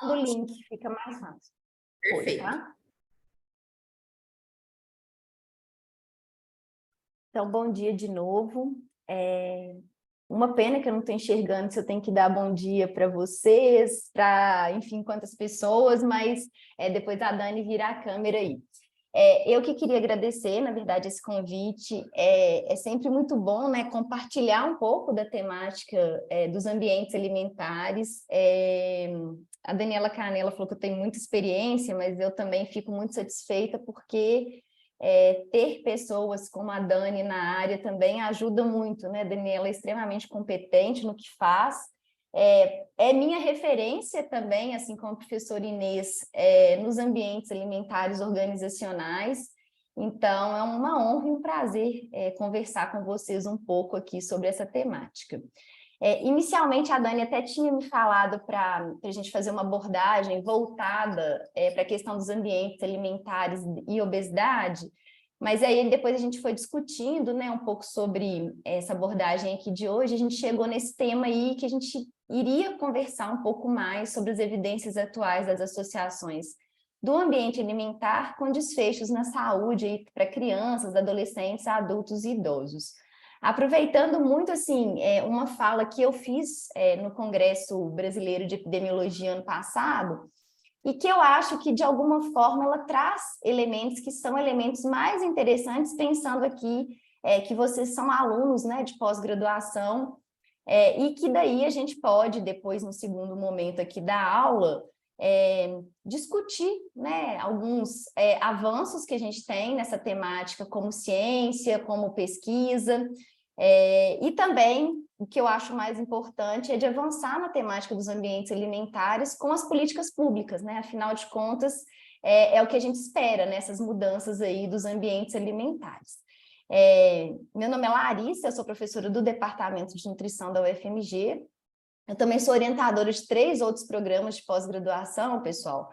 do link, fica mais fácil. Perfeito. Tá? Então, bom dia de novo. Uma pena que eu não estou enxergando se eu tenho que dar bom dia para vocês, para, enfim, quantas pessoas, mas depois a Dani vira a câmera aí. Eu que queria agradecer, na verdade, esse convite. É sempre muito bom, né, compartilhar um pouco da temática dos ambientes alimentares. A Daniela Canela falou que eu tenho muita experiência, mas eu também fico muito satisfeita porque ter pessoas como a Dani na área também ajuda muito, né? A Daniela é extremamente competente no que faz. É minha referência também, assim como a professora Inês, nos ambientes alimentares organizacionais. Então, é uma honra e um prazer conversar com vocês um pouco aqui sobre essa temática. Inicialmente, a Dani até tinha me falado para a gente fazer uma abordagem voltada para a questão dos ambientes alimentares e obesidade, mas aí depois a gente foi discutindo, né, um pouco sobre essa abordagem aqui de hoje. A gente chegou nesse tema aí que a gente iria conversar um pouco mais sobre as evidências atuais das associações do ambiente alimentar com desfechos na saúde para crianças, adolescentes, adultos e idosos. Aproveitando muito, assim, uma fala que eu fiz no Congresso Brasileiro de Epidemiologia ano passado, e que eu acho que, de alguma forma, ela traz elementos que são elementos mais interessantes, pensando aqui que vocês são alunos, né, de pós-graduação, e que daí a gente pode, depois, no segundo momento aqui da aula, discutir, né, alguns avanços que a gente tem nessa temática como ciência, como pesquisa, e também, o que eu acho mais importante é de avançar na temática dos ambientes alimentares com as políticas públicas, né? Afinal de contas, é o que a gente espera nessas mudanças aí dos ambientes alimentares. Meu nome é Larissa, eu sou professora do Departamento de Nutrição da UFMG. Eu também sou orientadora de 3 outros programas de pós-graduação, pessoal.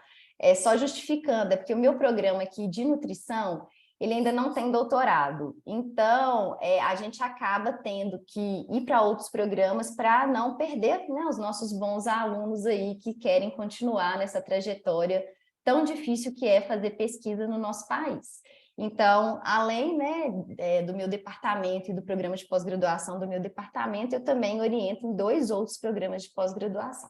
Só justificando, é porque o meu programa aqui de nutrição, ele ainda não tem doutorado. Então, a gente acaba tendo que ir para outros programas para não perder, né, os nossos bons alunos aí que querem continuar nessa trajetória tão difícil que é fazer pesquisa no nosso país. Então, além, né, do meu departamento e do programa de pós-graduação do meu departamento, eu também oriento em 2 outros programas de pós-graduação.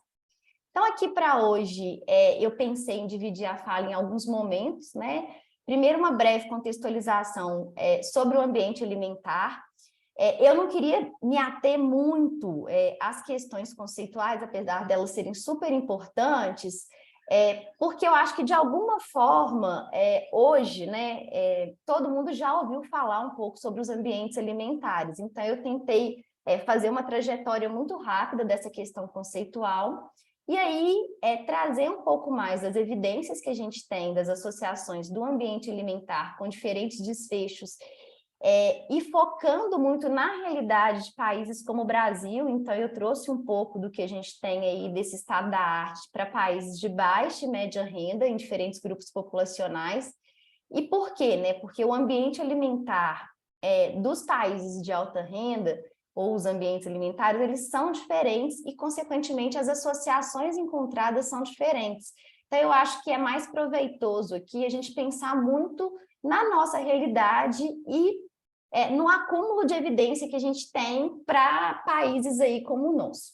Então, aqui para hoje, eu pensei em dividir a fala em alguns momentos, né? Primeiro, uma breve contextualização sobre o ambiente alimentar. Eu não queria me ater muito às questões conceituais, apesar delas serem super importantes, porque eu acho que, de alguma forma, hoje, né, todo mundo já ouviu falar um pouco sobre os ambientes alimentares. Então, eu tentei fazer uma trajetória muito rápida dessa questão conceitual, e aí trazer um pouco mais das evidências que a gente tem das associações do ambiente alimentar com diferentes desfechos, e focando muito na realidade de países como o Brasil. Então eu trouxe um pouco do que a gente tem aí desse estado da arte para países de baixa e média renda em diferentes grupos populacionais. E por quê, né? Porque o ambiente alimentar dos países de alta renda, ou os ambientes alimentares, eles são diferentes e, consequentemente, as associações encontradas são diferentes. Então, eu acho que é mais proveitoso aqui a gente pensar muito na nossa realidade e no acúmulo de evidência que a gente tem para países aí como o nosso.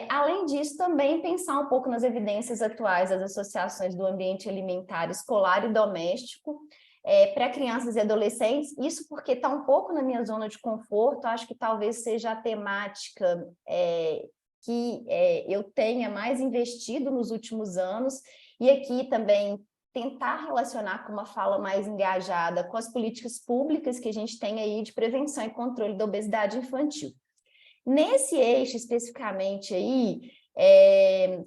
Além disso, também pensar um pouco nas evidências atuais das associações do ambiente alimentar escolar e doméstico, para crianças e adolescentes, isso porque está um pouco na minha zona de conforto. Acho que talvez seja a temática que eu tenha mais investido nos últimos anos, e aqui também tentar relacionar com uma fala mais engajada com as políticas públicas que a gente tem aí de prevenção e controle da obesidade infantil. Nesse eixo especificamente aí,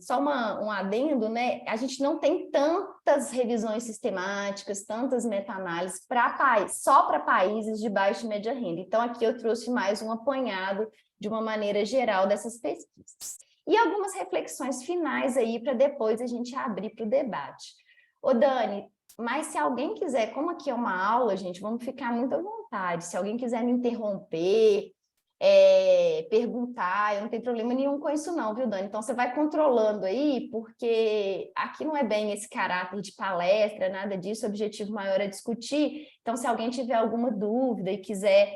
só um adendo, né? A gente não tem tantas revisões sistemáticas, tantas meta-análises só para países de baixa e média renda. Então, aqui eu trouxe mais um apanhado de uma maneira geral dessas pesquisas. E algumas reflexões finais aí para depois a gente abrir para o debate. Ô, Dani, mas se alguém quiser, como aqui é uma aula, gente, vamos ficar muito à vontade. Se alguém quiser me interromper, perguntar, eu não tenho problema nenhum com isso não, viu, Dani? Então, você vai controlando aí, porque aqui não é bem esse caráter de palestra, nada disso, o objetivo maior é discutir. Então, se alguém tiver alguma dúvida e quiser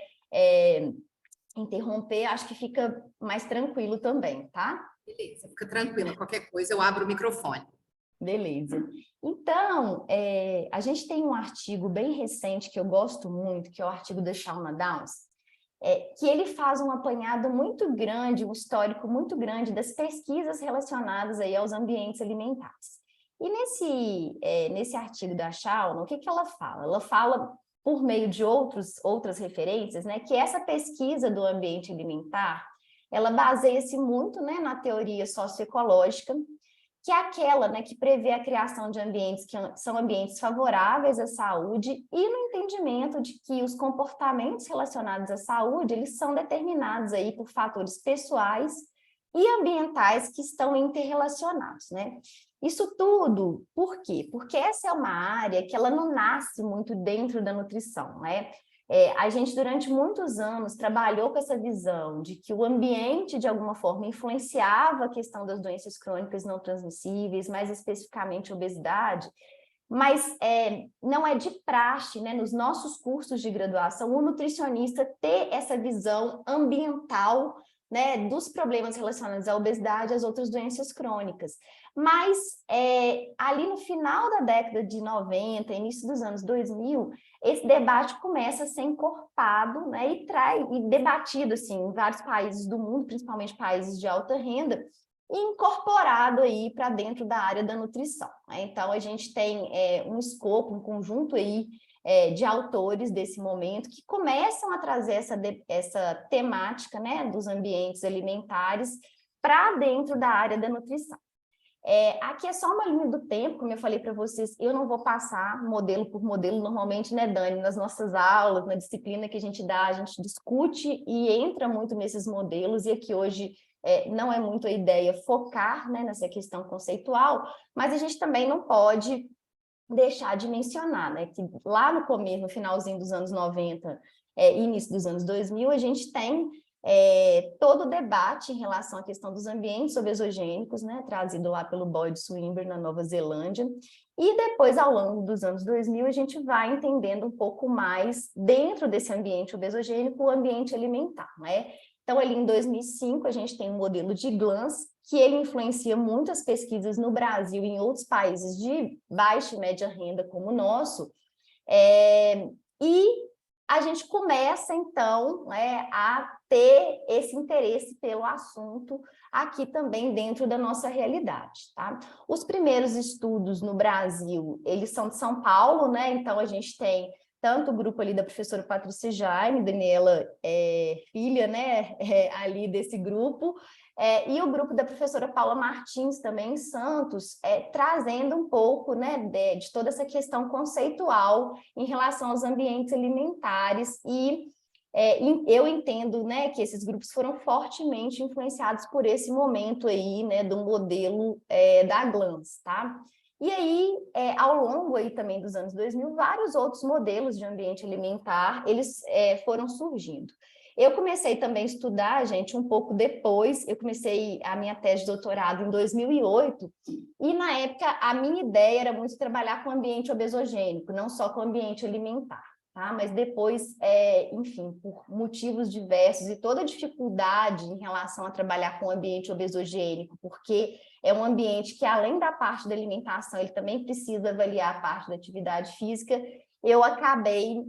interromper, acho que fica mais tranquilo também, tá? Beleza, fica tranquila, qualquer coisa eu abro o microfone. Beleza. Então, a gente tem um artigo bem recente que eu gosto muito, que é o artigo da Shauna Downs, que ele faz um apanhado muito grande, um histórico muito grande das pesquisas relacionadas aí aos ambientes alimentares. E nesse artigo da Shauna, o que ela fala? Ela fala, por meio de outras referências, né, que essa pesquisa do ambiente alimentar, ela baseia-se muito, né, na teoria socioecológica, que é aquela, né, que prevê a criação de ambientes que são ambientes favoráveis à saúde e no entendimento de que os comportamentos relacionados à saúde, eles são determinados aí por fatores pessoais e ambientais que estão interrelacionados, né? Isso tudo, por quê? Porque essa é uma área que ela não nasce muito dentro da nutrição, né? A gente, durante muitos anos, trabalhou com essa visão de que o ambiente, de alguma forma, influenciava a questão das doenças crônicas não transmissíveis, mais especificamente obesidade, mas não é de praxe, né, nos nossos cursos de graduação, o nutricionista ter essa visão ambiental, né, dos problemas relacionados à obesidade e às outras doenças crônicas. Mas ali no final da década de 90, início dos anos 2000, esse debate começa a ser encorpado, né, e debatido assim, em vários países do mundo, principalmente países de alta renda, e incorporado aí para dentro da área da nutrição, né? Então, a gente tem um escopo, um conjunto aí de autores desse momento que começam a trazer essa temática, né, dos ambientes alimentares para dentro da área da nutrição. Aqui é só uma linha do tempo, como eu falei para vocês, eu não vou passar modelo por modelo, normalmente, né, Dani, nas nossas aulas, na disciplina que a gente dá, a gente discute e entra muito nesses modelos, e aqui hoje não é muito a ideia focar, né, nessa questão conceitual, mas a gente também não pode deixar de mencionar, né, que lá no começo, no finalzinho dos anos 90, início dos anos 2000, a gente tem todo o debate em relação à questão dos ambientes obesogênicos, né, trazido lá pelo Boyd Swinburne na Nova Zelândia, e depois, ao longo dos anos 2000, a gente vai entendendo um pouco mais, dentro desse ambiente obesogênico, o ambiente alimentar, né? Então, ali em 2005, a gente tem um modelo de Glantz, que ele influencia muitas pesquisas no Brasil e em outros países de baixa e média renda como o nosso, e a gente começa, então, né, a ter esse interesse pelo assunto aqui também dentro da nossa realidade, tá? Os primeiros estudos no Brasil, eles são de São Paulo, né? Então, a gente tem tanto o grupo ali da professora Patrícia Jaime, Daniela, filha, né, ali desse grupo, e o grupo da professora Paula Martins, também em Santos, trazendo um pouco, né, de toda essa questão conceitual em relação aos ambientes alimentares, e eu entendo, né, que esses grupos foram fortemente influenciados por esse momento aí, né, do modelo da Glantz, tá? E aí, ao longo aí também dos anos 2000, vários outros modelos de ambiente alimentar, eles foram surgindo. Eu comecei também a estudar, gente, um pouco depois, eu comecei a minha tese de doutorado em 2008, e na época a minha ideia era muito trabalhar com ambiente obesogênico, não só com ambiente alimentar, tá? Mas depois, enfim, por motivos diversos e toda a dificuldade em relação a trabalhar com ambiente obesogênico, porque é um ambiente que, além da parte da alimentação, ele também precisa avaliar a parte da atividade física, eu acabei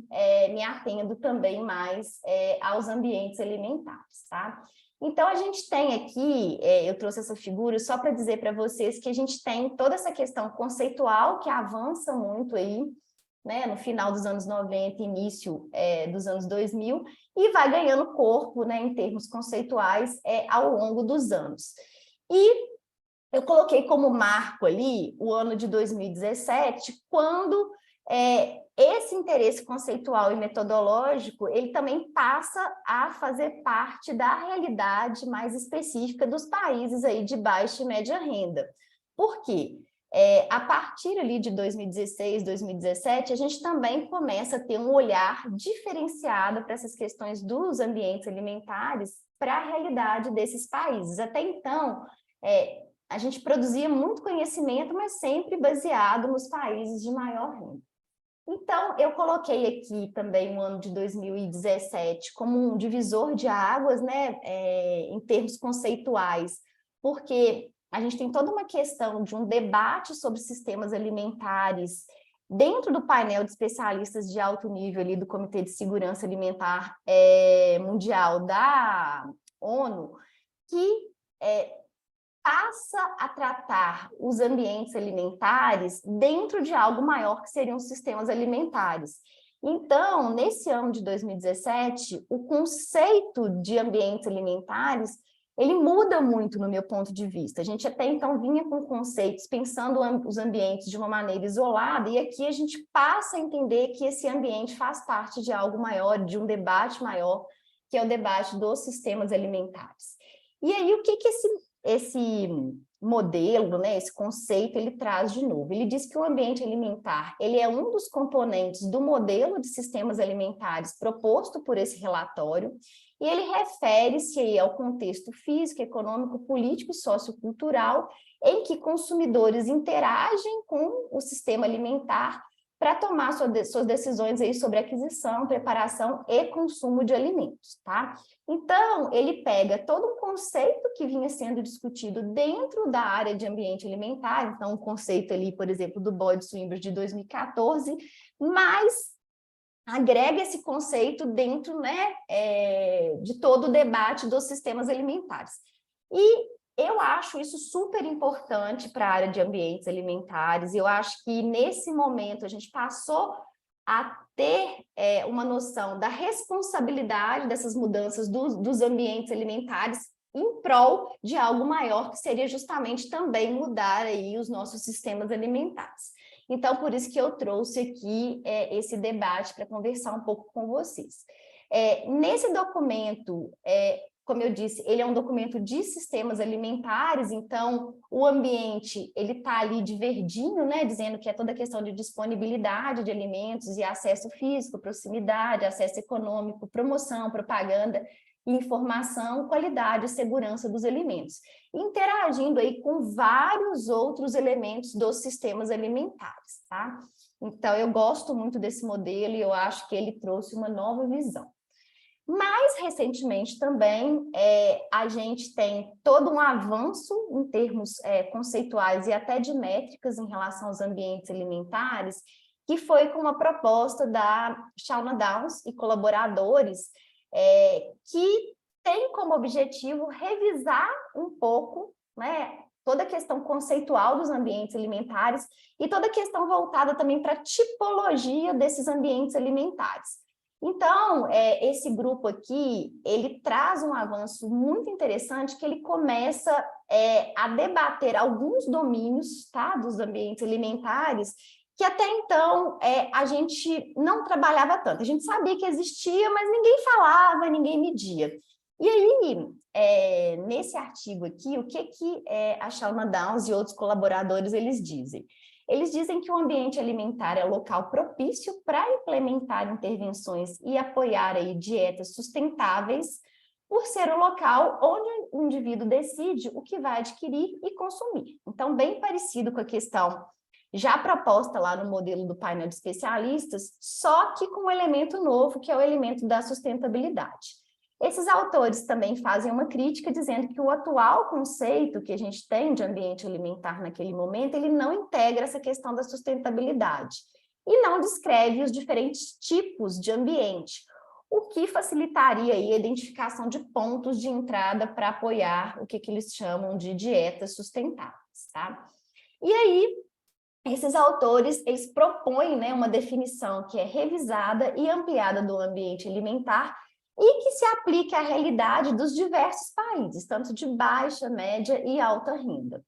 me atendo também mais aos ambientes alimentares, tá? Então, a gente tem aqui, eu trouxe essa figura só para dizer para vocês que a gente tem toda essa questão conceitual que avança muito aí, né, no final dos anos 90, início dos anos 2000, e vai ganhando corpo, né, em termos conceituais ao longo dos anos. E eu coloquei como marco ali o ano de 2017, quando esse interesse conceitual e metodológico, ele também passa a fazer parte da realidade mais específica dos países aí de baixa e média renda. Por quê? A partir ali de 2016, 2017, a gente também começa a ter um olhar diferenciado para essas questões dos ambientes alimentares para a realidade desses países. Até então, a gente produzia muito conhecimento, mas sempre baseado nos países de maior renda. Então, eu coloquei aqui também o ano de 2017 como um divisor de águas, né, em termos conceituais, porque a gente tem toda uma questão de um debate sobre sistemas alimentares dentro do painel de especialistas de alto nível ali do Comitê de Segurança Alimentar Mundial da ONU, que passa a tratar os ambientes alimentares dentro de algo maior que seriam os sistemas alimentares. Então, nesse ano de 2017, o conceito de ambientes alimentares, ele muda muito no meu ponto de vista. A gente até então vinha com conceitos pensando os ambientes de uma maneira isolada, e aqui a gente passa a entender que esse ambiente faz parte de algo maior, de um debate maior, que é o debate dos sistemas alimentares. E aí, o que esse modelo, né, esse conceito, ele traz de novo? Ele diz que o ambiente alimentar, ele é um dos componentes do modelo de sistemas alimentares proposto por esse relatório, e ele refere-se aí ao contexto físico, econômico, político e sociocultural em que consumidores interagem com o sistema alimentar para tomar suas decisões aí sobre aquisição, preparação e consumo de alimentos, tá? Então, ele pega todo um conceito que vinha sendo discutido dentro da área de ambiente alimentar, então o conceito ali, por exemplo, do Boyd-Swinburne de 2014, mas agrega esse conceito dentro, né, de todo o debate dos sistemas alimentares. E eu acho isso super importante para a área de ambientes alimentares. Eu acho que nesse momento a gente passou a ter uma noção da responsabilidade dessas mudanças dos ambientes alimentares em prol de algo maior, que seria justamente também mudar aí os nossos sistemas alimentares. Então, por isso que eu trouxe aqui esse debate para conversar um pouco com vocês. Nesse documento, como eu disse, ele é um documento de sistemas alimentares, então o ambiente, ele está ali de verdinho, né, dizendo que é toda a questão de disponibilidade de alimentos e acesso físico, proximidade, acesso econômico, promoção, propaganda, informação, qualidade e segurança dos alimentos, interagindo aí com vários outros elementos dos sistemas alimentares, tá? Então, eu gosto muito desse modelo e eu acho que ele trouxe uma nova visão. Mais recentemente também, a gente tem todo um avanço em termos conceituais e até de métricas em relação aos ambientes alimentares, que foi com uma proposta da Shauna Downs e colaboradores, que tem como objetivo revisar um pouco, né, toda a questão conceitual dos ambientes alimentares e toda a questão voltada também para a tipologia desses ambientes alimentares. Então, esse grupo aqui, ele traz um avanço muito interessante, que ele começa a debater alguns domínios, tá, dos ambientes alimentares, que até então a gente não trabalhava tanto. A gente sabia que existia, mas ninguém falava, ninguém media. E aí, nesse artigo aqui, o que a Shauna Downs e outros colaboradores eles dizem? Eles dizem que o ambiente alimentar é local propício para implementar intervenções e apoiar aí dietas sustentáveis, por ser o local onde o indivíduo decide o que vai adquirir e consumir. Então, bem parecido com a questão já proposta lá no modelo do painel de especialistas, só que com um elemento novo, que é o elemento da sustentabilidade. Esses autores também fazem uma crítica dizendo que o atual conceito que a gente tem de ambiente alimentar naquele momento, ele não integra essa questão da sustentabilidade e não descreve os diferentes tipos de ambiente, o que facilitaria aí a identificação de pontos de entrada para apoiar o que eles chamam de dietas sustentáveis, tá? E aí, esses autores, eles propõem, né, uma definição que é revisada e ampliada do ambiente alimentar e que se aplique à realidade dos diversos países, tanto de baixa, média e alta renda.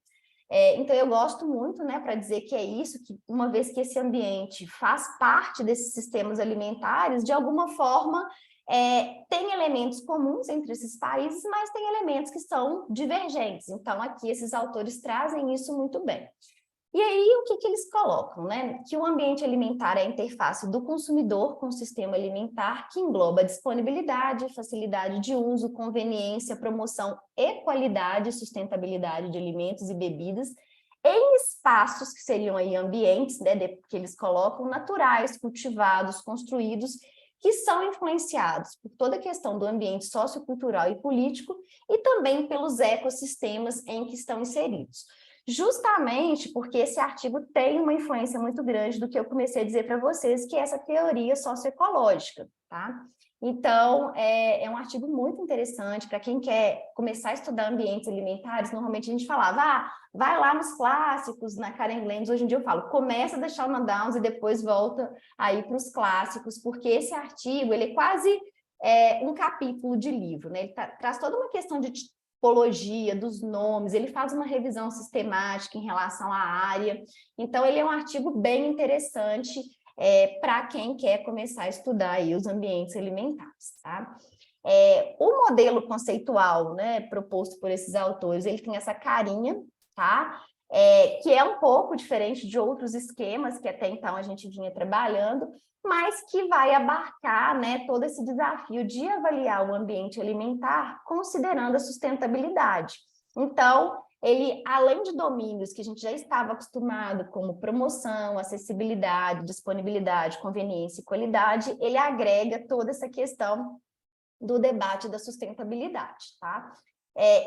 Então, eu gosto muito, né, para dizer que é isso, que uma vez que esse ambiente faz parte desses sistemas alimentares, de alguma forma, tem elementos comuns entre esses países, mas tem elementos que são divergentes. Então, aqui esses autores trazem isso muito bem. E aí, o que eles colocam, né? Que o ambiente alimentar é a interface do consumidor com o sistema alimentar, que engloba disponibilidade, facilidade de uso, conveniência, promoção e qualidade e sustentabilidade de alimentos e bebidas, em espaços que seriam aí ambientes, né, que eles colocam, naturais, cultivados, construídos, que são influenciados por toda a questão do ambiente sociocultural e político e também pelos ecossistemas em que estão inseridos. Justamente porque esse artigo tem uma influência muito grande do que eu comecei a dizer para vocês, que é essa teoria socioecológica, tá? Então, é um artigo muito interessante para quem quer começar a estudar ambientes alimentares. Normalmente a gente falava, vai lá nos clássicos, na Karen Glendes. Hoje em dia eu falo, começa a deixar o Downs e depois volta aí para os clássicos, porque esse artigo, ele é quase um capítulo de livro, né? Ele traz toda uma questão de tipologia, dos nomes, ele faz uma revisão sistemática em relação à área. Então, ele é um artigo bem interessante para quem quer começar a estudar aí os ambientes alimentares, tá? O modelo conceitual, né, proposto por esses autores, ele tem essa carinha, tá? Que é um pouco diferente de outros esquemas que até então a gente vinha trabalhando, mas que vai abarcar, né, todo esse desafio de avaliar o ambiente alimentar considerando a sustentabilidade. Então, ele, além de domínios que a gente já estava acostumado, como promoção, acessibilidade, disponibilidade, conveniência e qualidade, ele agrega toda essa questão do debate da sustentabilidade, tá?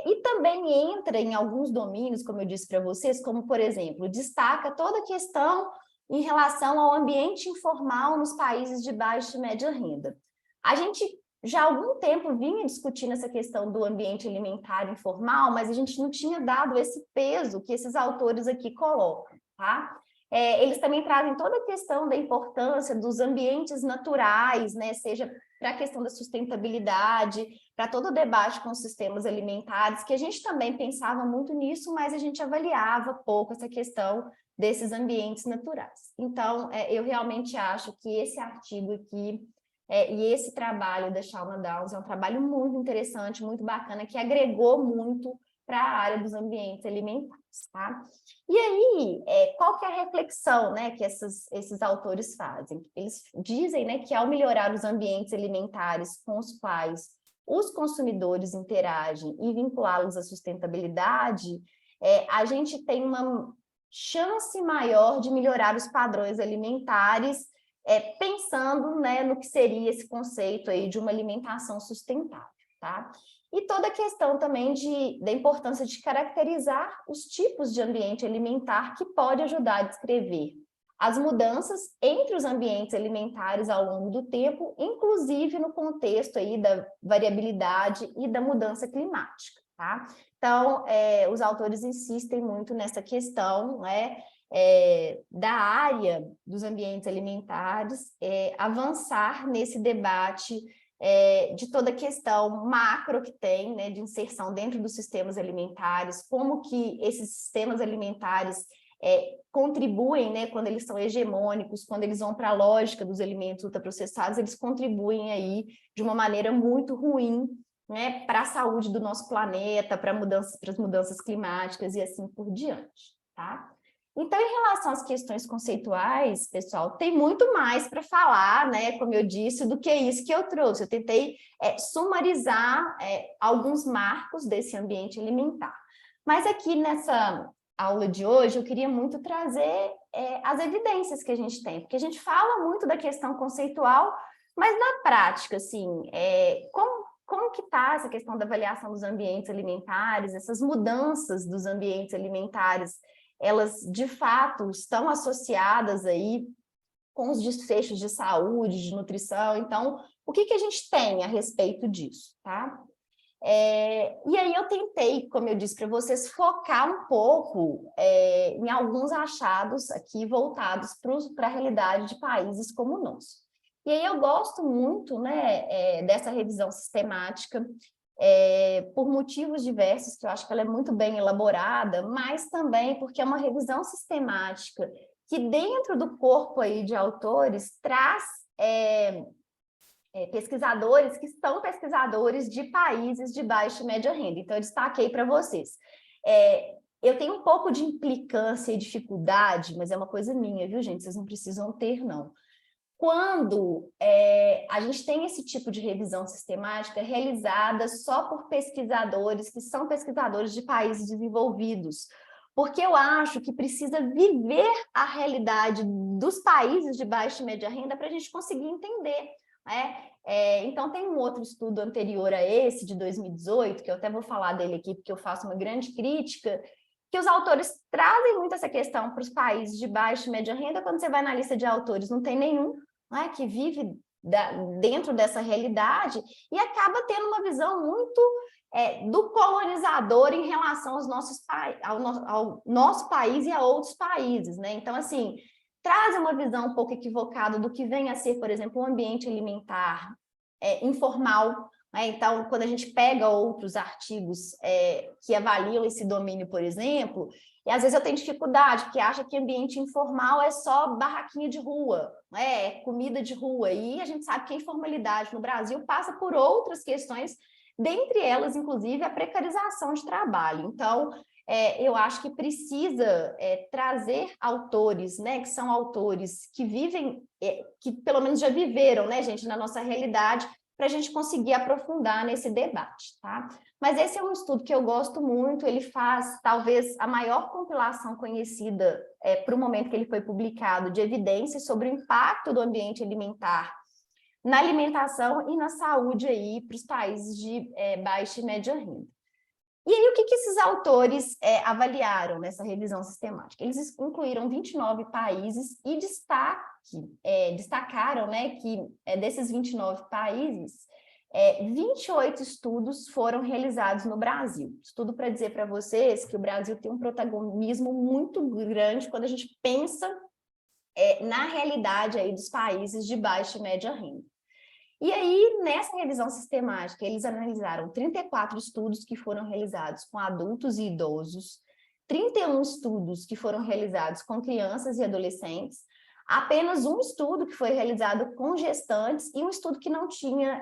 E também entra em alguns domínios, como eu disse para vocês, como, por exemplo, destaca toda a questão em relação ao ambiente informal nos países de baixa e média renda. A gente já há algum tempo vinha discutindo essa questão do ambiente alimentar informal, mas a gente não tinha dado esse peso que esses autores aqui colocam, tá? Eles também trazem toda a questão da importância dos ambientes naturais, né? Seja para a questão da sustentabilidade, para todo o debate com os sistemas alimentares, que a gente também pensava muito nisso, mas a gente avaliava pouco essa questão desses ambientes naturais. Então, eu realmente acho que esse artigo aqui e esse trabalho da Shauna Downs é um trabalho muito interessante, muito bacana, que agregou muito para a área dos ambientes alimentares, tá? E aí, qual que é a reflexão, né, que esses autores fazem? Eles dizem, né, que ao melhorar os ambientes alimentares com os quais os consumidores interagem e vinculá-los à sustentabilidade, a gente tem uma chance maior de melhorar os padrões alimentares, pensando, né, no que seria esse conceito aí de uma alimentação sustentável, tá? E toda a questão também da importância de caracterizar os tipos de ambiente alimentar que pode ajudar a descrever as mudanças entre os ambientes alimentares ao longo do tempo, inclusive no contexto aí da variabilidade e da mudança climática, tá? Então, os autores insistem muito nessa questão, né, da área dos ambientes alimentares, avançar nesse debate de toda a questão macro que tem, né, de inserção dentro dos sistemas alimentares, como que esses sistemas alimentares contribuem, né, quando eles são hegemônicos, quando eles vão para a lógica dos alimentos ultraprocessados, eles contribuem aí de uma maneira muito ruim, né, para a saúde do nosso planeta, para as mudanças climáticas e assim por diante, tá? Então, em relação às questões conceituais, pessoal, tem muito mais para falar, né, como eu disse, do que isso que eu trouxe. Eu tentei sumarizar alguns marcos desse ambiente alimentar. Mas aqui nessa aula de hoje, eu queria muito trazer as evidências que a gente tem, porque a gente fala muito da questão conceitual, mas na prática, assim, como que está essa questão da avaliação dos ambientes alimentares, essas mudanças dos ambientes alimentares, elas de fato estão associadas aí com os desfechos de saúde, de nutrição. Então, o que a gente tem a respeito disso, tá? E aí eu tentei, como eu disse para vocês, focar um pouco em alguns achados aqui voltados para a realidade de países como o nosso. E aí eu gosto muito, né, dessa revisão sistemática, por motivos diversos, que eu acho que ela é muito bem elaborada, mas também porque é uma revisão sistemática que dentro do corpo aí de autores traz pesquisadores que são pesquisadores de países de baixa e média renda. Então, eu destaquei para vocês eu tenho um pouco de implicância e dificuldade, mas é uma coisa minha, viu, gente? Vocês não precisam ter, não. Quando a gente tem esse tipo de revisão sistemática realizada só por pesquisadores que são pesquisadores de países desenvolvidos, porque eu acho que precisa viver a realidade dos países de baixa e média renda para a gente conseguir entender, né? Então, tem um outro estudo anterior a esse, de 2018, que eu até vou falar dele aqui, porque eu faço uma grande crítica, que os autores trazem muito essa questão para os países de baixa e média renda. Quando você vai na lista de autores, não tem nenhum, né, que vive dentro dessa realidade, e acaba tendo uma visão muito do colonizador em relação aos ao nosso país e a outros países, né? Então, assim, traz uma visão um pouco equivocada do que vem a ser, por exemplo, um ambiente alimentar informal, né? Então, quando a gente pega outros artigos que avaliam esse domínio, por exemplo, e às vezes eu tenho dificuldade, porque acha que ambiente informal é só barraquinha de rua, né? Comida de rua, e a gente sabe que a informalidade no Brasil passa por outras questões, dentre elas, inclusive, a precarização de trabalho. Então, eu acho que precisa trazer autores, né, que são autores que vivem, que pelo menos já viveram, né, gente, na nossa realidade, para a gente conseguir aprofundar nesse debate, tá? Mas esse é um estudo que eu gosto muito, ele faz, talvez, a maior compilação conhecida para o momento que ele foi publicado, de evidências sobre o impacto do ambiente alimentar na alimentação e na saúde aí para os países de baixa e média renda. E aí, o que esses autores avaliaram nessa revisão sistemática? Eles incluíram 29 países e destacaram, né, que desses 29 países, 28 estudos foram realizados no Brasil. Estudo para dizer para vocês que o Brasil tem um protagonismo muito grande quando a gente pensa na realidade aí dos países de baixa e média renda. E aí, nessa revisão sistemática, eles analisaram 34 estudos que foram realizados com adultos e idosos, 31 estudos que foram realizados com crianças e adolescentes, apenas um estudo que foi realizado com gestantes e um estudo que não tinha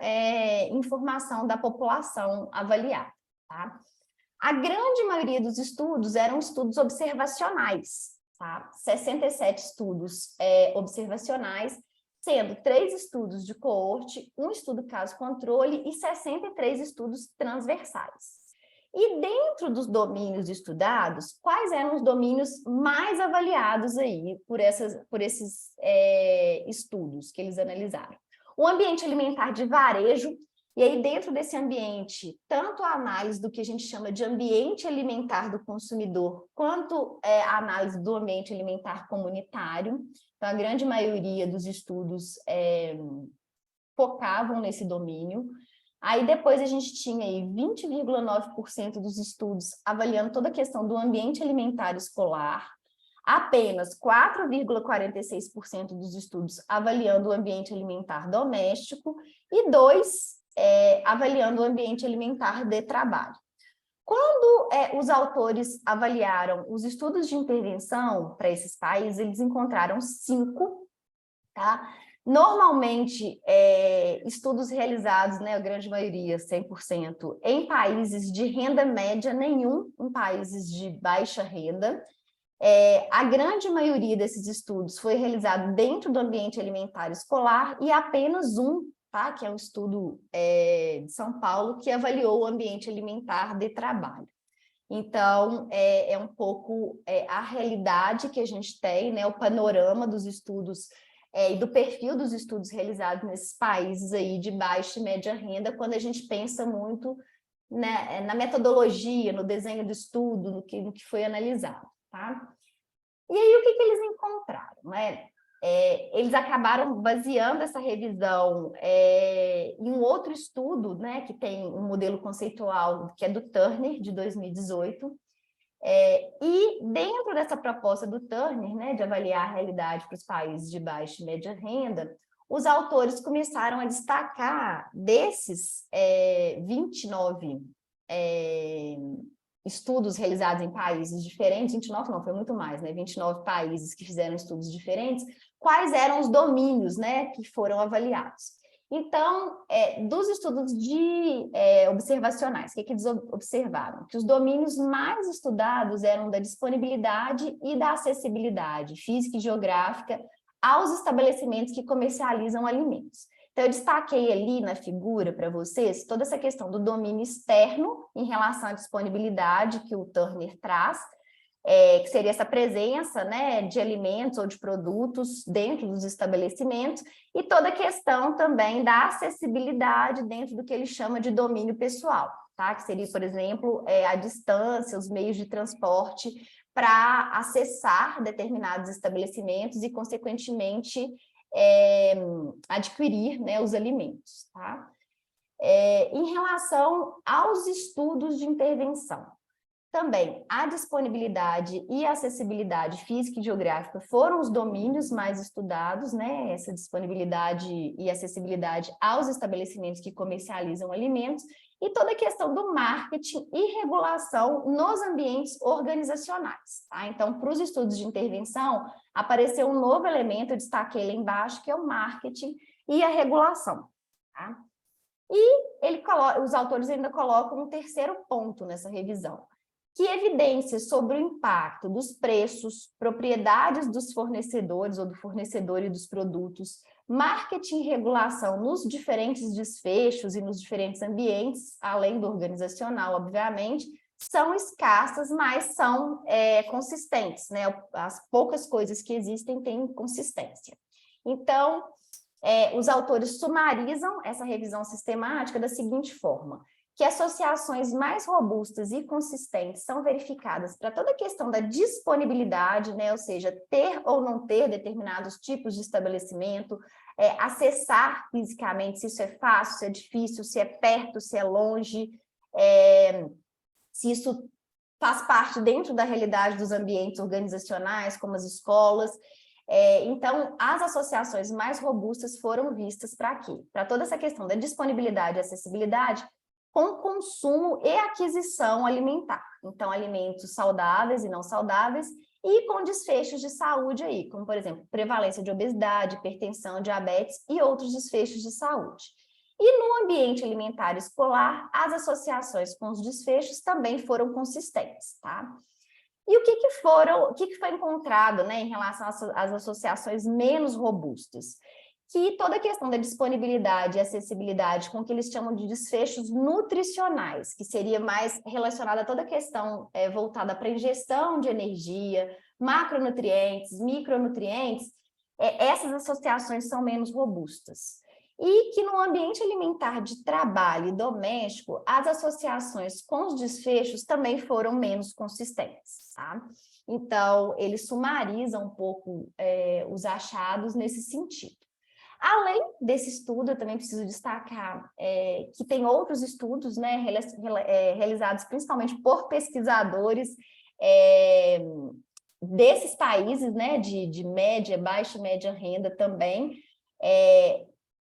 informação da população avaliada, tá? A grande maioria dos estudos eram estudos observacionais, tá? 67 estudos observacionais, sendo 3 estudos de coorte, 1 estudo caso-controle e 63 estudos transversais. E dentro dos domínios estudados, quais eram os domínios mais avaliados aí por esses estudos que eles analisaram? O ambiente alimentar de varejo, e aí dentro desse ambiente, tanto a análise do que a gente chama de ambiente alimentar do consumidor, quanto a análise do ambiente alimentar comunitário. Então, a grande maioria dos estudos focavam nesse domínio. Aí depois a gente tinha aí 20,9% dos estudos avaliando toda a questão do ambiente alimentar escolar, apenas 4,46% dos estudos avaliando o ambiente alimentar doméstico e 2% avaliando o ambiente alimentar de trabalho. Quando os autores avaliaram os estudos de intervenção para esses países, eles encontraram 5, tá? Normalmente, estudos realizados, né, a grande maioria, 100%, em países de renda média, nenhum em países de baixa renda. A grande maioria desses estudos foi realizado dentro do ambiente alimentar escolar e apenas um, tá, que é um estudo de São Paulo, que avaliou o ambiente alimentar de trabalho. Então, é um pouco a realidade que a gente tem, né, o panorama dos estudos e do perfil dos estudos realizados nesses países aí de baixa e média renda, quando a gente pensa muito, né, na metodologia, no desenho do estudo, no que foi analisado, tá? E aí, o que eles encontraram, né? Eles acabaram baseando essa revisão em um outro estudo, né, que tem um modelo conceitual, que é do Turner, de 2018, e dentro dessa proposta do Turner, né, de avaliar a realidade para os países de baixa e média renda, os autores começaram a destacar desses 29 estudos realizados em países diferentes, 29 não, foi muito mais, né? 29 países que fizeram estudos diferentes, quais eram os domínios, né, que foram avaliados. Então, dos estudos observacionais, o que eles observaram? Que os domínios mais estudados eram da disponibilidade e da acessibilidade física e geográfica aos estabelecimentos que comercializam alimentos. Então, eu destaquei ali na figura para vocês toda essa questão do domínio externo em relação à disponibilidade que o Turner traz, que seria essa presença, né, de alimentos ou de produtos dentro dos estabelecimentos, e toda a questão também da acessibilidade dentro do que ele chama de domínio pessoal, tá? Que seria, por exemplo, a distância, os meios de transporte para acessar determinados estabelecimentos e, consequentemente, adquirir, né, os alimentos, tá? Em relação aos estudos de intervenção, também a disponibilidade e a acessibilidade física e geográfica foram os domínios mais estudados, né? Essa disponibilidade e acessibilidade aos estabelecimentos que comercializam alimentos, e toda a questão do marketing e regulação nos ambientes organizacionais, tá? Então, para os estudos de intervenção, apareceu um novo elemento, eu destaquei lá embaixo, que é o marketing e a regulação, tá? E os autores ainda colocam um terceiro ponto nessa revisão, que evidências sobre o impacto dos preços, propriedades dos fornecedores ou do fornecedor e dos produtos, marketing e regulação nos diferentes desfechos e nos diferentes ambientes, além do organizacional, obviamente, são escassas, mas são consistentes, né? As poucas coisas que existem têm consistência. Então, os autores sumarizam essa revisão sistemática da seguinte forma: que associações mais robustas e consistentes são verificadas para toda a questão da disponibilidade, né? Ou seja, ter ou não ter determinados tipos de estabelecimento, acessar fisicamente, se isso é fácil, se é difícil, se é perto, se é longe, se isso faz parte dentro da realidade dos ambientes organizacionais, como as escolas. Então, as associações mais robustas foram vistas para quê? Para toda essa questão da disponibilidade e acessibilidade com consumo e aquisição alimentar. Então, alimentos saudáveis e não saudáveis, e com desfechos de saúde aí, como, por exemplo, prevalência de obesidade, hipertensão, diabetes e outros desfechos de saúde. E no ambiente alimentar escolar, as associações com os desfechos também foram consistentes, tá? E o que foi encontrado, né, em relação às associações menos robustas? Que toda a questão da disponibilidade e acessibilidade com o que eles chamam de desfechos nutricionais, que seria mais relacionada a toda a questão voltada para ingestão de energia, macronutrientes, micronutrientes, essas associações são menos robustas. E que no ambiente alimentar de trabalho e doméstico, as associações com os desfechos também foram menos consistentes, tá? Então, eles sumarizam um pouco os achados nesse sentido. Além desse estudo, eu também preciso destacar que tem outros estudos, né, realizados principalmente por pesquisadores desses países, né, de média, baixa e média renda também,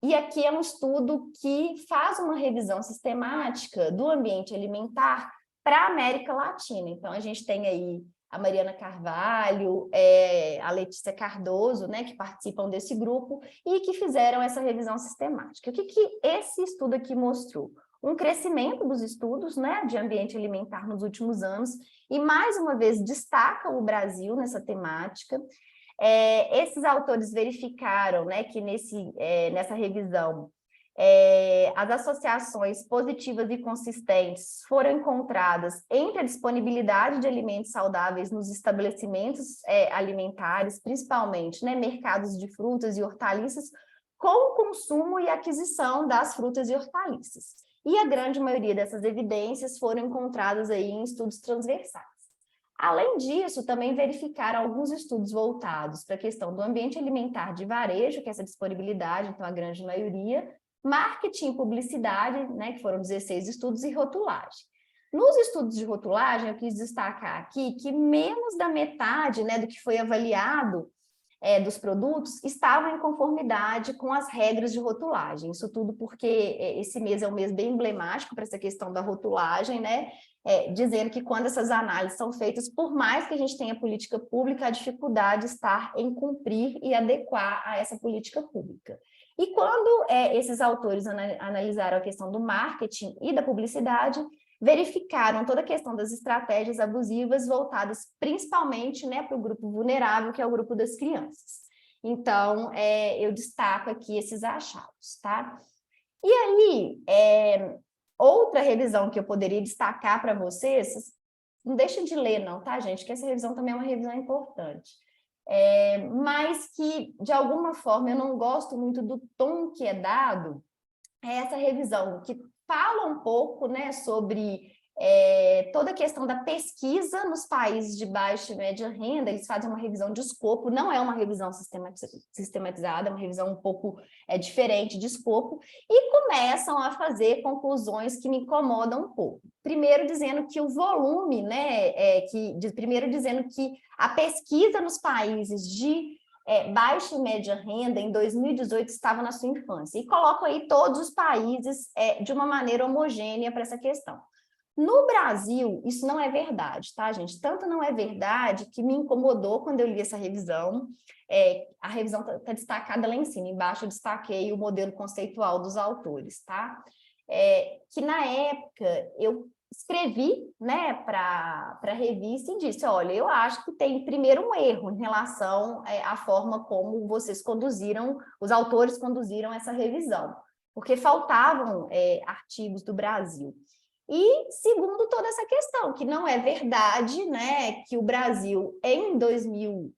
e aqui é um estudo que faz uma revisão sistemática do ambiente alimentar para a América Latina. Então, a gente tem aí a Mariana Carvalho, a Letícia Cardoso, né, que participam desse grupo e que fizeram essa revisão sistemática. O que esse estudo aqui mostrou? Um crescimento dos estudos, né, de ambiente alimentar nos últimos anos, e mais uma vez destaca o Brasil nessa temática. Esses autores verificaram, né, que nessa revisão as associações positivas e consistentes foram encontradas entre a disponibilidade de alimentos saudáveis nos estabelecimentos alimentares, principalmente, né, mercados de frutas e hortaliças, com o consumo e aquisição das frutas e hortaliças. E a grande maioria dessas evidências foram encontradas aí em estudos transversais. Além disso, também verificaram alguns estudos voltados para a questão do ambiente alimentar de varejo, que é essa disponibilidade, então a grande maioria, marketing e publicidade, né, que foram 16 estudos, e rotulagem. Nos estudos de rotulagem, eu quis destacar aqui que menos da metade, né, do que foi avaliado dos produtos estavam em conformidade com as regras de rotulagem. Isso tudo porque esse mês é um mês bem emblemático para essa questão da rotulagem, né? Dizendo que quando essas análises são feitas, por mais que a gente tenha política pública, a dificuldade está em cumprir e adequar a essa política pública. E quando esses autores analisaram a questão do marketing e da publicidade, verificaram toda a questão das estratégias abusivas voltadas principalmente, né, para o grupo vulnerável, que é o grupo das crianças. Então, eu destaco aqui esses achados, tá? E aí, outra revisão que eu poderia destacar para vocês, não deixa de ler não, tá, gente? Que essa revisão também é uma revisão importante. Mas que, de alguma forma, eu não gosto muito do tom que é dado a essa revisão, que fala um pouco, né, sobre toda a questão da pesquisa nos países de baixa e média renda. Eles fazem uma revisão de escopo, não é uma revisão sistematizada, é uma revisão um pouco diferente de escopo, e começam a fazer conclusões que me incomodam um pouco. Primeiro dizendo que o volume, né, primeiro dizendo que a pesquisa nos países de baixa e média renda, em 2018, estava na sua infância, e colocam aí todos os países de uma maneira homogênea para essa questão. No Brasil, isso não é verdade, tá, gente? Tanto não é verdade que me incomodou quando eu li essa revisão. A revisão está destacada lá em cima, embaixo eu destaquei o modelo conceitual dos autores, tá? Que na época eu escrevi, né, para a revista e disse, olha, eu acho que tem primeiro um erro em relação à forma como vocês conduziram, os autores conduziram essa revisão, porque faltavam artigos do Brasil. E segundo toda essa questão, que não é verdade, né, que o Brasil em 2000,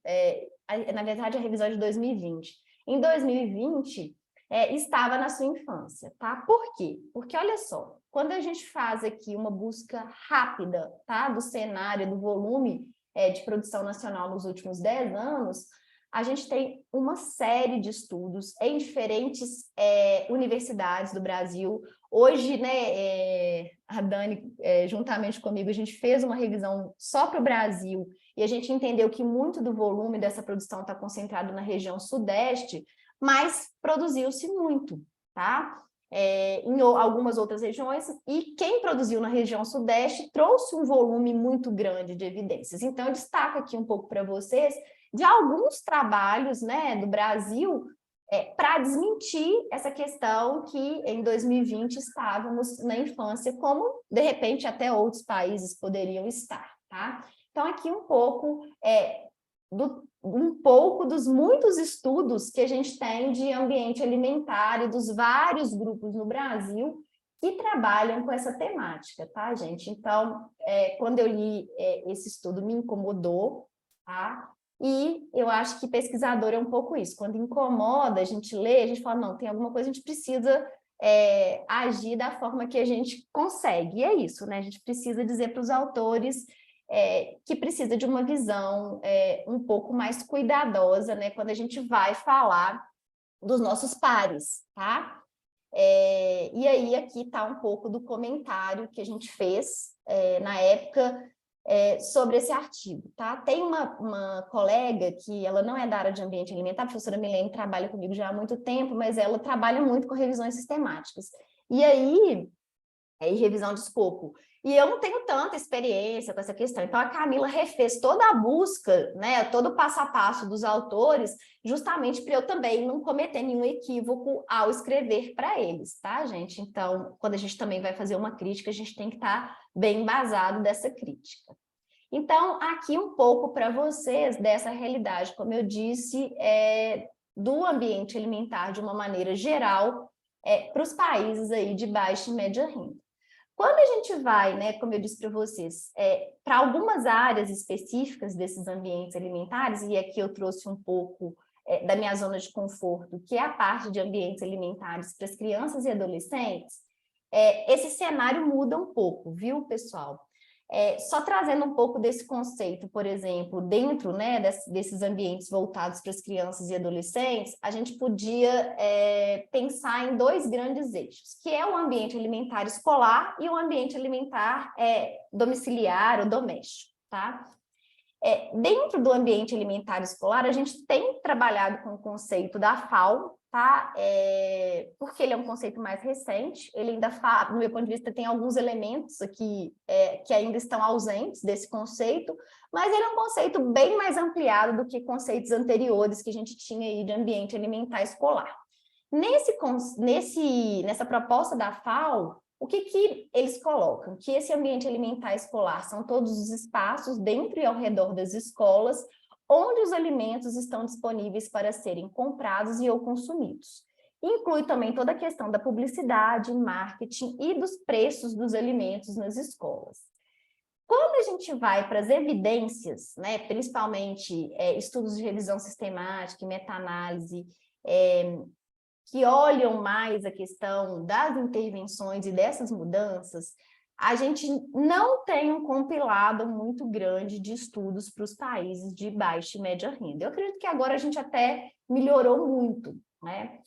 na verdade a revisão é de 2020, em 2020 estava na sua infância, tá? Por quê? Porque olha só, quando a gente faz aqui uma busca rápida, tá, do cenário, do volume de produção nacional nos últimos 10 anos, a gente tem uma série de estudos em diferentes universidades do Brasil. Hoje, né, a Dani, juntamente comigo, a gente fez uma revisão só para o Brasil, e a gente entendeu que muito do volume dessa produção está concentrado na região sudeste, mas produziu-se muito, tá? Em algumas outras regiões, e quem produziu na região sudeste trouxe um volume muito grande de evidências. Então, eu destaco aqui um pouco para vocês de alguns trabalhos, né, do Brasil, para desmentir essa questão que em 2020 estávamos na infância, como, de repente, até outros países poderiam estar, tá? Então, aqui um pouco dos muitos estudos que a gente tem de ambiente alimentar e dos vários grupos no Brasil que trabalham com essa temática, tá, gente? Então, quando eu li esse estudo, me incomodou, tá? E eu acho que pesquisador é um pouco isso. Quando incomoda, a gente lê, a gente fala, não, tem alguma coisa, a gente precisa agir da forma que a gente consegue. E é isso, né? A gente precisa dizer para os autores que precisa de uma visão um pouco mais cuidadosa, né? Quando a gente vai falar dos nossos pares, tá? E aí aqui está um pouco do comentário que a gente fez na época sobre esse artigo, tá? Tem uma colega que ela não é da área de ambiente alimentar, a professora Milene trabalha comigo já há muito tempo, mas ela trabalha muito com revisões sistemáticas. E aí, revisão de escopo. E eu não tenho tanta experiência com essa questão. Então, a Camila refez toda a busca, né, todo o passo a passo dos autores, justamente para eu também não cometer nenhum equívoco ao escrever para eles, tá, gente? Então, quando a gente também vai fazer uma crítica, a gente tem que estar bem embasado dessa crítica. Então, aqui um pouco para vocês dessa realidade, como eu disse, do ambiente alimentar de uma maneira geral, para os países aí de baixa e média renda. Quando a gente vai, né, como eu disse para vocês, para algumas áreas específicas desses ambientes alimentares, e aqui eu trouxe um pouco da minha zona de conforto, que é a parte de ambientes alimentares para as crianças e adolescentes, esse cenário muda um pouco, viu, pessoal? Só trazendo um pouco desse conceito, por exemplo, dentro, né, desses ambientes voltados para as crianças e adolescentes, a gente podia pensar em dois grandes eixos, que é o ambiente alimentar escolar e o ambiente alimentar domiciliar ou doméstico, tá? Dentro do ambiente alimentar escolar, a gente tem trabalhado com o conceito da FAO, tá? Porque ele é um conceito mais recente, ele ainda, no meu ponto de vista, tem alguns elementos aqui que ainda estão ausentes desse conceito, mas ele é um conceito bem mais ampliado do que conceitos anteriores que a gente tinha aí de ambiente alimentar escolar. Nessa proposta da FAO, o que eles colocam? Que esse ambiente alimentar escolar são todos os espaços dentro e ao redor das escolas onde os alimentos estão disponíveis para serem comprados e ou consumidos. Inclui também toda a questão da publicidade, marketing e dos preços dos alimentos nas escolas. Quando a gente vai para as evidências, né, principalmente estudos de revisão sistemática e meta-análise, que olham mais a questão das intervenções e dessas mudanças, a gente não tem um compilado muito grande de estudos para os países de baixa e média renda. Eu acredito que agora a gente até melhorou muito, né?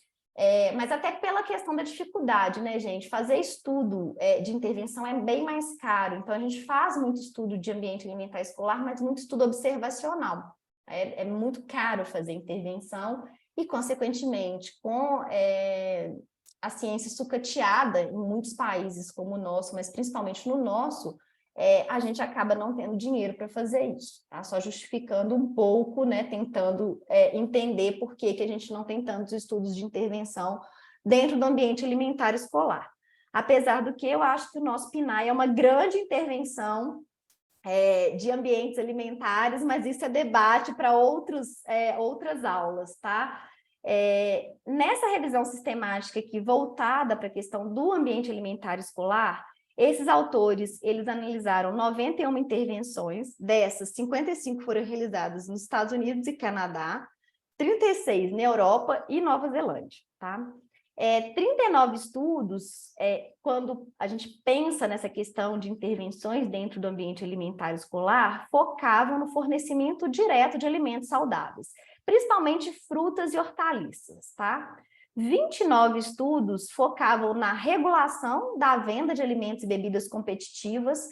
Mas até pela questão da dificuldade, né, gente? Fazer estudo de intervenção é bem mais caro. Então, a gente faz muito estudo de ambiente alimentar escolar, mas muito estudo observacional. É muito caro fazer intervenção e, consequentemente, com a ciência sucateada em muitos países como o nosso, mas principalmente no nosso, a gente acaba não tendo dinheiro para fazer isso, tá? Só justificando um pouco, né, tentando entender por que a gente não tem tantos estudos de intervenção dentro do ambiente alimentar escolar. Apesar do que eu acho que o nosso PNAE é uma grande intervenção de ambientes alimentares, mas isso é debate para outras aulas, tá? Nessa revisão sistemática aqui, voltada para a questão do ambiente alimentar escolar, esses autores, eles analisaram 91 intervenções, dessas 55 foram realizadas nos Estados Unidos e Canadá, 36 na Europa e Nova Zelândia, tá? 39 estudos, quando a gente pensa nessa questão de intervenções dentro do ambiente alimentar escolar, focavam no fornecimento direto de alimentos saudáveis, principalmente frutas e hortaliças, tá? 29 estudos focavam na regulação da venda de alimentos e bebidas competitivas,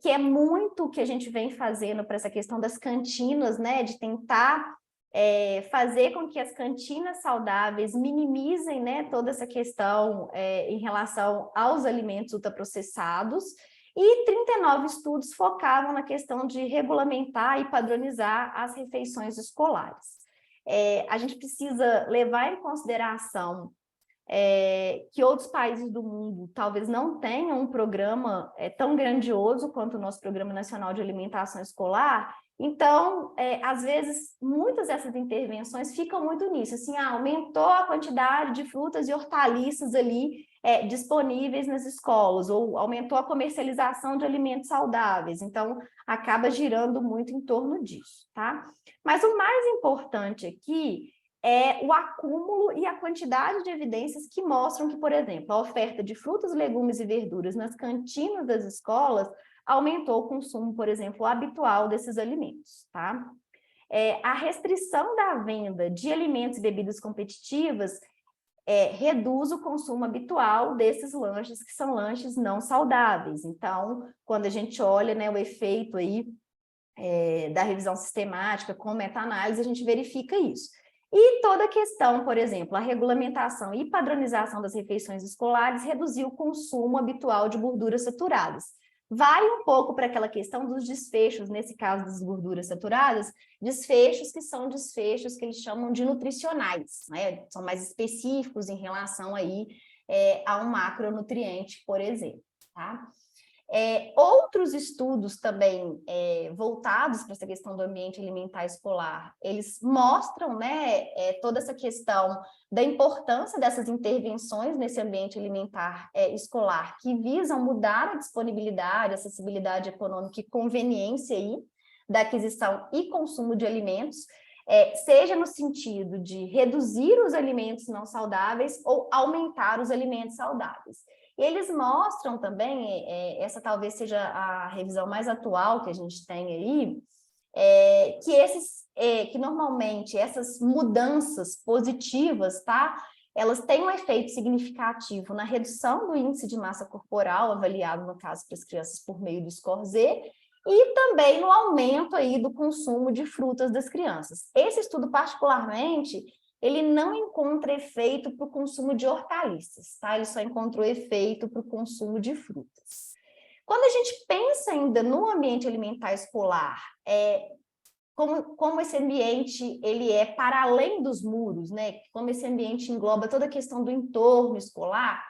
que é muito o que a gente vem fazendo para essa questão das cantinas, né, de tentar fazer com que as cantinas saudáveis minimizem, né, toda essa questão em relação aos alimentos ultraprocessados, e 39 estudos focavam na questão de regulamentar e padronizar as refeições escolares. A gente precisa levar em consideração que outros países do mundo talvez não tenham um programa tão grandioso quanto o nosso Programa Nacional de Alimentação Escolar. Então, às vezes, muitas dessas intervenções ficam muito nisso, assim, aumentou a quantidade de frutas e hortaliças ali disponíveis nas escolas, ou aumentou a comercialização de alimentos saudáveis, então acaba girando muito em torno disso, tá? Mas o mais importante aqui é o acúmulo e a quantidade de evidências que mostram que, por exemplo, a oferta de frutas, legumes e verduras nas cantinas das escolas aumentou o consumo, por exemplo, habitual desses alimentos, tá? A restrição da venda de alimentos e bebidas competitivas reduz o consumo habitual desses lanches, que são lanches não saudáveis. Então, quando a gente olha, né, o efeito aí da revisão sistemática com meta-análise, a gente verifica isso. E toda a questão, por exemplo, a regulamentação e padronização das refeições escolares reduziu o consumo habitual de gorduras saturadas. Vai um pouco para aquela questão dos desfechos, nesse caso das gorduras saturadas, desfechos que são desfechos que eles chamam de nutricionais, né? São mais específicos em relação aí a um macronutriente, por exemplo, tá? Outros estudos também voltados para essa questão do ambiente alimentar escolar, eles mostram, né, toda essa questão da importância dessas intervenções nesse ambiente alimentar escolar, que visam mudar a disponibilidade, acessibilidade econômica e conveniência aí da aquisição e consumo de alimentos, seja no sentido de reduzir os alimentos não saudáveis ou aumentar os alimentos saudáveis. Eles mostram também, essa talvez seja a revisão mais atual que a gente tem aí, que normalmente essas mudanças positivas, tá? Elas têm um efeito significativo na redução do índice de massa corporal, avaliado no caso para as crianças por meio do score-Z, e também no aumento aí do consumo de frutas das crianças. Esse estudo particularmente, ele não encontra efeito para o consumo de hortaliças, tá? Ele só encontrou efeito para o consumo de frutas. Quando a gente pensa ainda no ambiente alimentar escolar, como esse ambiente ele é para além dos muros, né? Como esse ambiente engloba toda a questão do entorno escolar,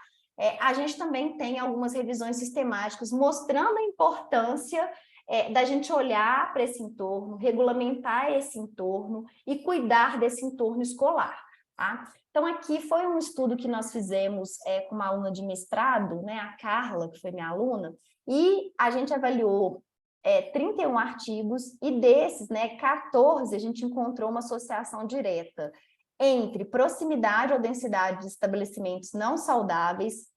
a gente também tem algumas revisões sistemáticas mostrando a importância da gente olhar para esse entorno, regulamentar esse entorno e cuidar desse entorno escolar, tá? Então, aqui foi um estudo que nós fizemos com uma aluna de mestrado, né, a Carla, que foi minha aluna, e a gente avaliou 31 artigos, e desses, né, 14 a gente encontrou uma associação direta entre proximidade ou densidade de estabelecimentos não saudáveis.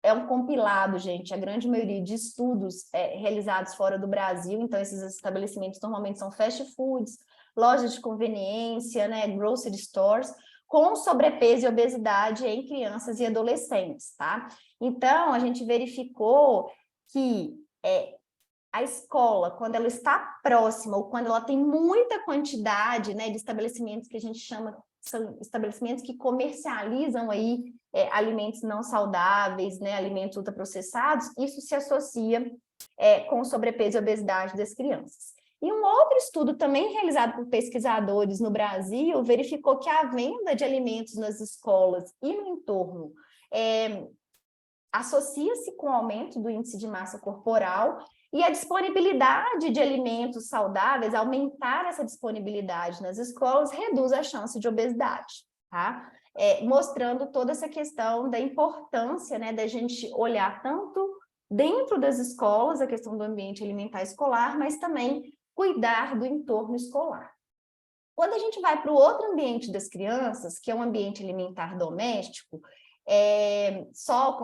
É um compilado, gente, a grande maioria de estudos realizados fora do Brasil, então esses estabelecimentos normalmente são fast foods, lojas de conveniência, né, grocery stores, com sobrepeso e obesidade em crianças e adolescentes, tá? Então, a gente verificou que a escola, quando ela está próxima ou quando ela tem muita quantidade, né, de estabelecimentos que a gente chama, são estabelecimentos que comercializam aí alimentos não saudáveis, né, alimentos ultraprocessados, isso se associa com sobrepeso e obesidade das crianças. E um outro estudo também realizado por pesquisadores no Brasil verificou que a venda de alimentos nas escolas e no entorno associa-se com o aumento do índice de massa corporal, e a disponibilidade de alimentos saudáveis, aumentar essa disponibilidade nas escolas, reduz a chance de obesidade, tá? Mostrando toda essa questão da importância, né, da gente olhar tanto dentro das escolas, a questão do ambiente alimentar escolar, mas também cuidar do entorno escolar. Quando a gente vai para o outro ambiente das crianças, que é um ambiente alimentar doméstico, só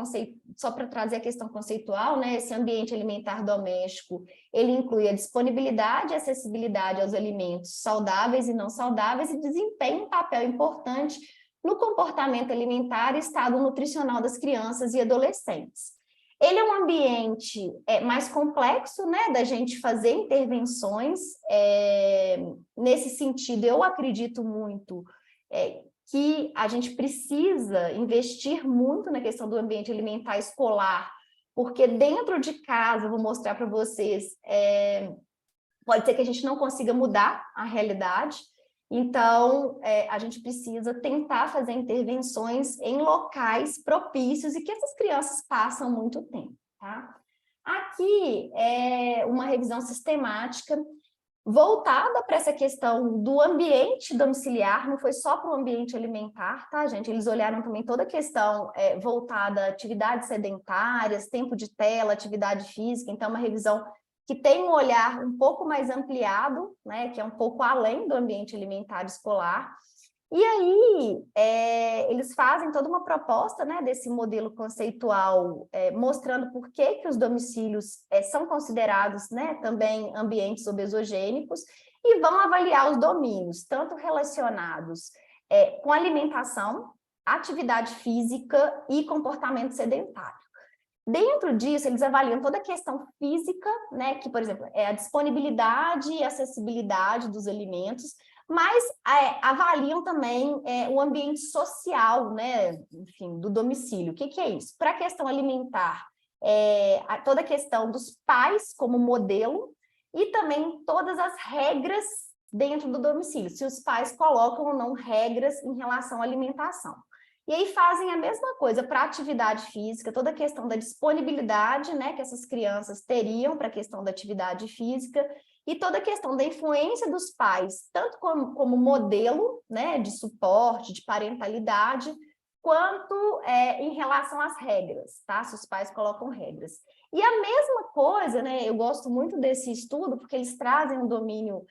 para trazer a questão conceitual, né, esse ambiente alimentar doméstico, ele inclui a disponibilidade e acessibilidade aos alimentos saudáveis e não saudáveis e desempenha um papel importante no comportamento alimentar e estado nutricional das crianças e adolescentes. Ele é um ambiente mais complexo, né, da gente fazer intervenções. Nesse sentido, eu acredito muito que a gente precisa investir muito na questão do ambiente alimentar escolar, porque dentro de casa, vou mostrar para vocês, pode ser que a gente não consiga mudar a realidade, então a gente precisa tentar fazer intervenções em locais propícios e que essas crianças passam muito tempo, tá? Aqui é uma revisão sistemática voltada para essa questão do ambiente domiciliar, não foi só para o ambiente alimentar, tá, gente? Eles olharam também toda a questão voltada a atividades sedentárias, tempo de tela, atividade física, então uma revisão que tem um olhar um pouco mais ampliado, né, que é um pouco além do ambiente alimentar escolar. E aí, eles fazem toda uma proposta, né, desse modelo conceitual, mostrando por que os domicílios são considerados, né, também ambientes obesogênicos, e vão avaliar os domínios, tanto relacionados com alimentação, atividade física e comportamento sedentário. Dentro disso, eles avaliam toda a questão física, né, que, por exemplo, é a disponibilidade e acessibilidade dos alimentos, mas avaliam também o ambiente social, né, enfim, do domicílio. O que é isso? Para a questão alimentar, toda a questão dos pais como modelo e também todas as regras dentro do domicílio, se os pais colocam ou não regras em relação à alimentação. E aí fazem a mesma coisa para a atividade física, toda a questão da disponibilidade, né, que essas crianças teriam para a questão da atividade física, e toda a questão da influência dos pais, tanto como modelo, né, de suporte, de parentalidade, quanto em relação às regras, tá? Se os pais colocam regras. E a mesma coisa, né, eu gosto muito desse estudo, porque eles trazem um domínio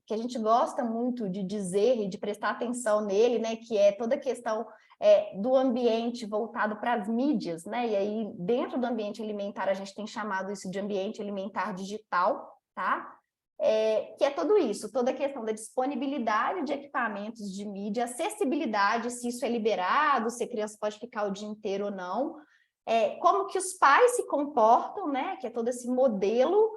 que a gente gosta muito de dizer e de prestar atenção nele, né, que é toda a questão do ambiente voltado para as mídias, né, e aí dentro do ambiente alimentar a gente tem chamado isso de ambiente alimentar digital, tá? Que é tudo isso, toda a questão da disponibilidade de equipamentos de mídia, acessibilidade, se isso é liberado, se a criança pode ficar o dia inteiro ou não, como que os pais se comportam, né, que é todo esse modelo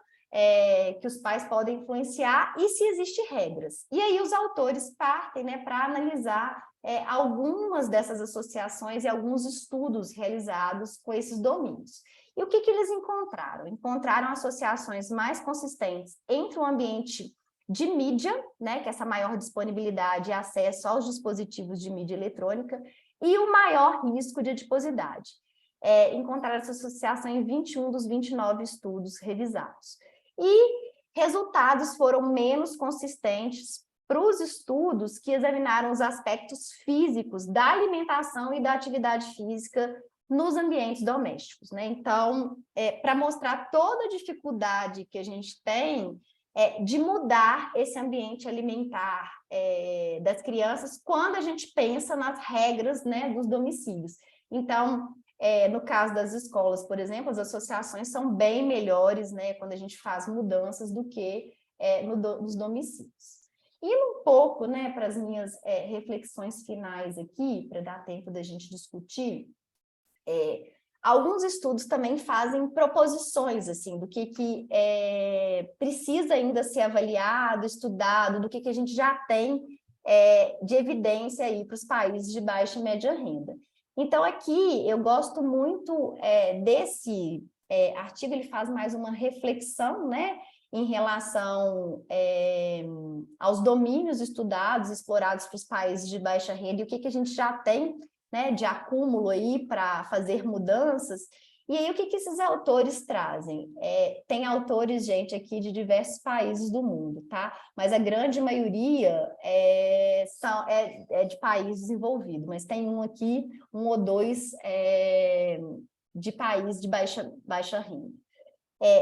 que os pais podem influenciar e se existem regras. E aí os autores partem, né, para analisar algumas dessas associações e alguns estudos realizados com esses domínios. E o que eles encontraram? Encontraram associações mais consistentes entre o ambiente de mídia, né, que é essa maior disponibilidade e acesso aos dispositivos de mídia eletrônica, e o maior risco de adiposidade. Encontrar essa associação em 21 dos 29 estudos revisados. E resultados foram menos consistentes para os estudos que examinaram os aspectos físicos da alimentação e da atividade física nos ambientes domésticos, né? Então, para mostrar toda a dificuldade que a gente tem de mudar esse ambiente alimentar das crianças quando a gente pensa nas regras, né, dos domicílios. Então, no caso das escolas, por exemplo, as associações são bem melhores, né, quando a gente faz mudanças do que nos domicílios. E um pouco, né, para as minhas reflexões finais aqui, para dar tempo da gente discutir, alguns estudos também fazem proposições, assim, do que precisa ainda ser avaliado, estudado, do que a gente já tem de evidência aí para os países de baixa e média renda. Então, aqui, eu gosto muito desse artigo, ele faz mais uma reflexão, né, em relação aos domínios estudados, explorados para os países de baixa renda, e o que a gente já tem, né, de acúmulo aí para fazer mudanças. E aí, o que esses autores trazem? Tem autores, gente, aqui de diversos países do mundo, tá? Mas a grande maioria é de países desenvolvidos, mas tem um aqui, um ou dois de países de baixa renda.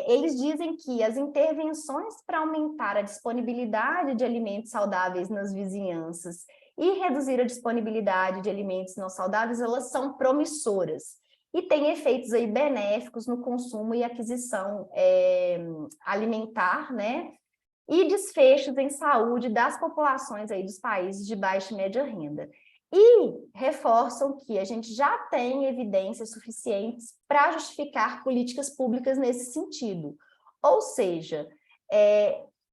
Eles dizem que as intervenções para aumentar a disponibilidade de alimentos saudáveis nas vizinhanças e reduzir a disponibilidade de alimentos não saudáveis, elas são promissoras e têm efeitos aí benéficos no consumo e aquisição alimentar, né? E desfechos em saúde das populações aí dos países de baixa e média renda. E reforçam que a gente já tem evidências suficientes para justificar políticas públicas nesse sentido. Ou seja,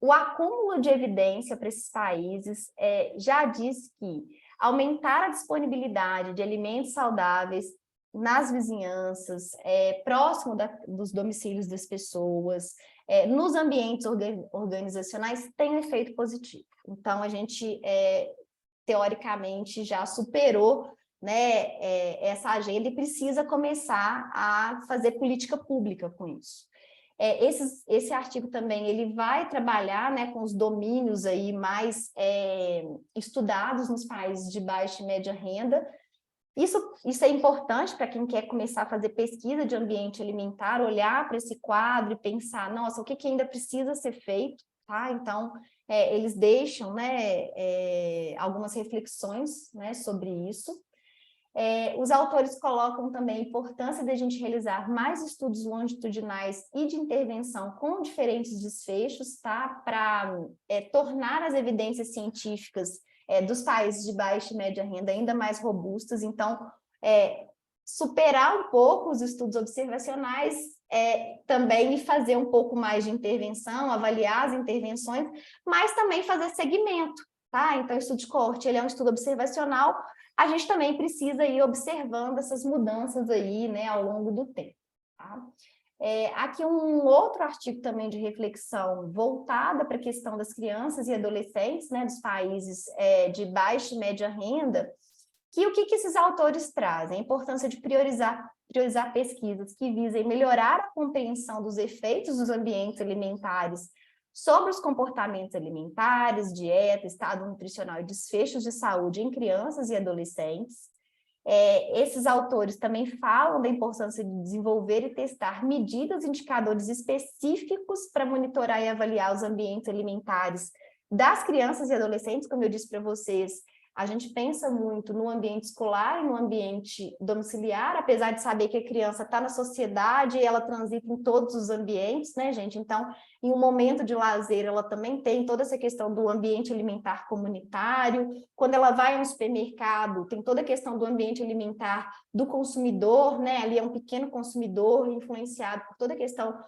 o acúmulo de evidência para esses países já diz que aumentar a disponibilidade de alimentos saudáveis nas vizinhanças, próximo dos domicílios das pessoas, nos ambientes organizacionais, tem um efeito positivo. Então, a gente teoricamente já superou, né, essa agenda e precisa começar a fazer política pública com isso. Esse artigo também ele vai trabalhar, né, com os domínios aí mais estudados nos países de baixa e média renda. Isso é importante para quem quer começar a fazer pesquisa de ambiente alimentar, olhar para esse quadro e pensar, nossa, o que ainda precisa ser feito, tá? Então, eles deixam, né, algumas reflexões, né, sobre isso. Os autores colocam também a importância de a gente realizar mais estudos longitudinais e de intervenção com diferentes desfechos, tá? Para tornar as evidências científicas dos países de baixa e média renda ainda mais robustas. Então, superar um pouco os estudos observacionais também e fazer um pouco mais de intervenção, avaliar as intervenções, mas também fazer segmento, tá? Então, o estudo de coorte, ele é um estudo observacional, a gente também precisa ir observando essas mudanças aí, né, ao longo do tempo, tá? Aqui um outro artigo também de reflexão voltada para a questão das crianças e adolescentes, né, dos países de baixa e média renda, que o que esses autores trazem? A importância de priorizar pesquisas que visem melhorar a compreensão dos efeitos dos ambientes alimentares sobre os comportamentos alimentares, dieta, estado nutricional e desfechos de saúde em crianças e adolescentes. Esses autores também falam da importância de desenvolver e testar medidas e indicadores específicos para monitorar e avaliar os ambientes alimentares das crianças e adolescentes. Como eu disse para vocês, a gente pensa muito no ambiente escolar e no ambiente domiciliar, apesar de saber que a criança está na sociedade e ela transita em todos os ambientes, né, gente? Então, em um momento de lazer, ela também tem toda essa questão do ambiente alimentar comunitário. Quando ela vai a um supermercado, tem toda a questão do ambiente alimentar do consumidor, né? Ali é um pequeno consumidor influenciado por toda a questão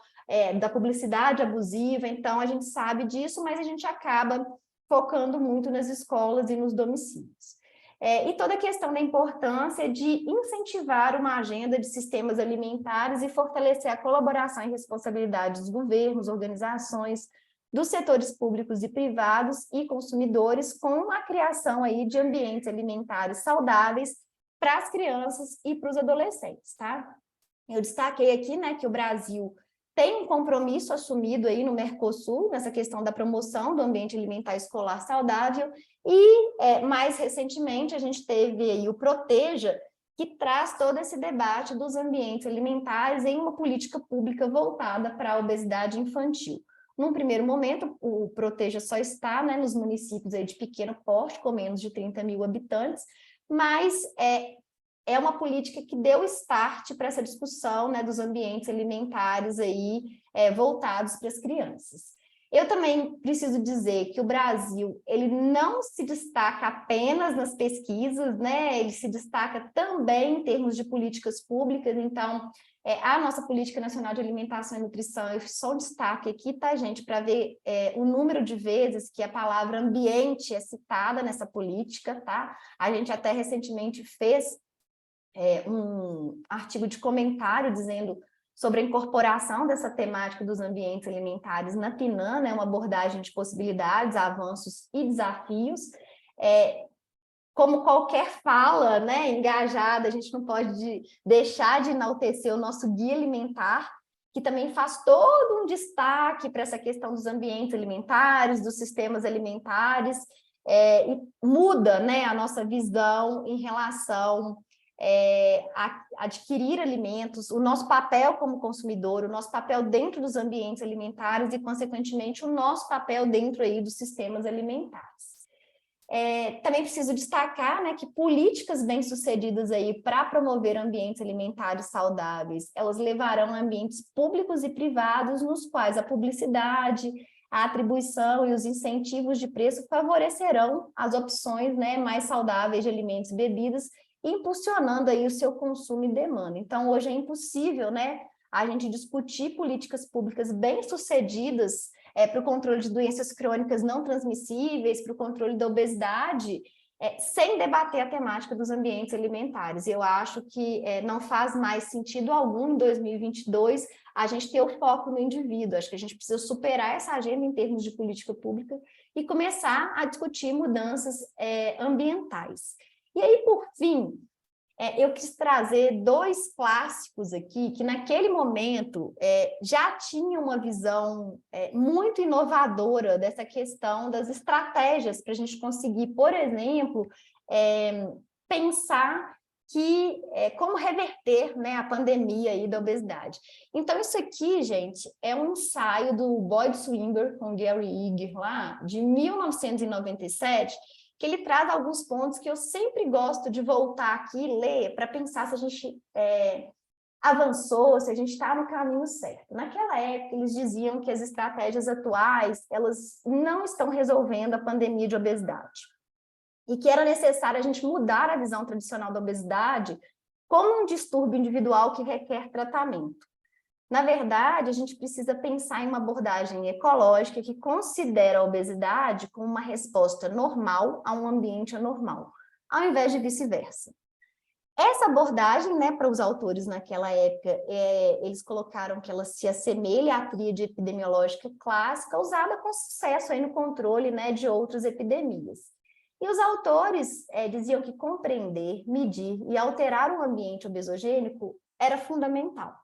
da publicidade abusiva. Então, a gente sabe disso, mas a gente acaba focando muito nas escolas e nos domicílios. E toda a questão da importância de incentivar uma agenda de sistemas alimentares e fortalecer a colaboração e responsabilidade dos governos, organizações, dos setores públicos e privados e consumidores, com a criação aí de ambientes alimentares saudáveis para as crianças e para os adolescentes, tá? Eu destaquei aqui, né, que o Brasil tem um compromisso assumido aí no Mercosul, nessa questão da promoção do ambiente alimentar escolar saudável, e mais recentemente a gente teve aí o Proteja, que traz todo esse debate dos ambientes alimentares em uma política pública voltada para a obesidade infantil. Num primeiro momento, o Proteja só está, né, nos municípios aí de pequeno porte, com menos de 30 mil habitantes, mas é uma política que deu start para essa discussão, né, dos ambientes alimentares aí, voltados para as crianças. Eu também preciso dizer que o Brasil, ele não se destaca apenas nas pesquisas, né? Ele se destaca também em termos de políticas públicas. Então, a nossa Política Nacional de Alimentação e Nutrição, eu só um destaque aqui, tá, gente, para ver o número de vezes que a palavra ambiente é citada nessa política, tá? A gente até recentemente fez um artigo de comentário dizendo sobre a incorporação dessa temática dos ambientes alimentares na PNAM, né, uma abordagem de possibilidades, avanços e desafios. Como qualquer fala, né, engajada, a gente não pode deixar de enaltecer o nosso guia alimentar, que também faz todo um destaque para essa questão dos ambientes alimentares, dos sistemas alimentares, e muda, né, a nossa visão em relação a adquirir alimentos, o nosso papel como consumidor, o nosso papel dentro dos ambientes alimentares e, consequentemente, o nosso papel dentro aí dos sistemas alimentares. Também preciso destacar, né, que políticas bem-sucedidas aí para promover ambientes alimentares saudáveis, elas levarão a ambientes públicos e privados nos quais a publicidade, a atribuição e os incentivos de preço favorecerão as opções, né, mais saudáveis de alimentos e bebidas, impulsionando aí o seu consumo e demanda. Então, hoje é impossível, né, a gente discutir políticas públicas bem-sucedidas para o controle de doenças crônicas não transmissíveis, para o controle da obesidade, sem debater a temática dos ambientes alimentares. Eu acho que não faz mais sentido algum em 2022 a gente ter o foco no indivíduo. Acho que a gente precisa superar essa agenda em termos de política pública e começar a discutir mudanças ambientais. E aí, por fim, eu quis trazer dois clássicos aqui que naquele momento já tinham uma visão muito inovadora dessa questão das estratégias para a gente conseguir, por exemplo, pensar como reverter, né, a pandemia aí da obesidade. Então, isso aqui, gente, é um ensaio do Boyd Swinburne com Gary Eger, lá de 1997, que ele traz alguns pontos que eu sempre gosto de voltar aqui e ler para pensar se a gente avançou, se a gente está no caminho certo. Naquela época, eles diziam que as estratégias atuais, elas não estão resolvendo a pandemia de obesidade e que era necessário a gente mudar a visão tradicional da obesidade como um distúrbio individual que requer tratamento. Na verdade, a gente precisa pensar em uma abordagem ecológica que considera a obesidade como uma resposta normal a um ambiente anormal, ao invés de vice-versa. Essa abordagem, né, para os autores naquela época, eles colocaram que ela se assemelha à tríade epidemiológica clássica, usada com sucesso aí no controle, né, de outras epidemias. E os autores diziam que compreender, medir e alterar o ambiente obesogênico era fundamental.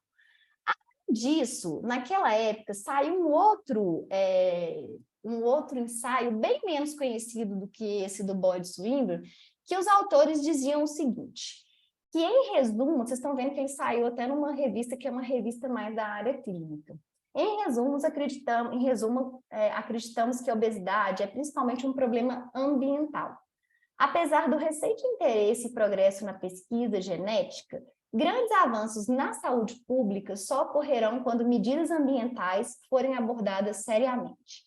Disso, naquela época, saiu um outro ensaio bem menos conhecido do que esse do Boyd Swinburne, que os autores diziam o seguinte, que em resumo, vocês estão vendo que ele saiu até numa revista que é uma revista mais da área clínica. Em resumo, acreditamos que a obesidade é principalmente um problema ambiental. Apesar do recente interesse e progresso na pesquisa genética, grandes avanços na saúde pública só ocorrerão quando medidas ambientais forem abordadas seriamente.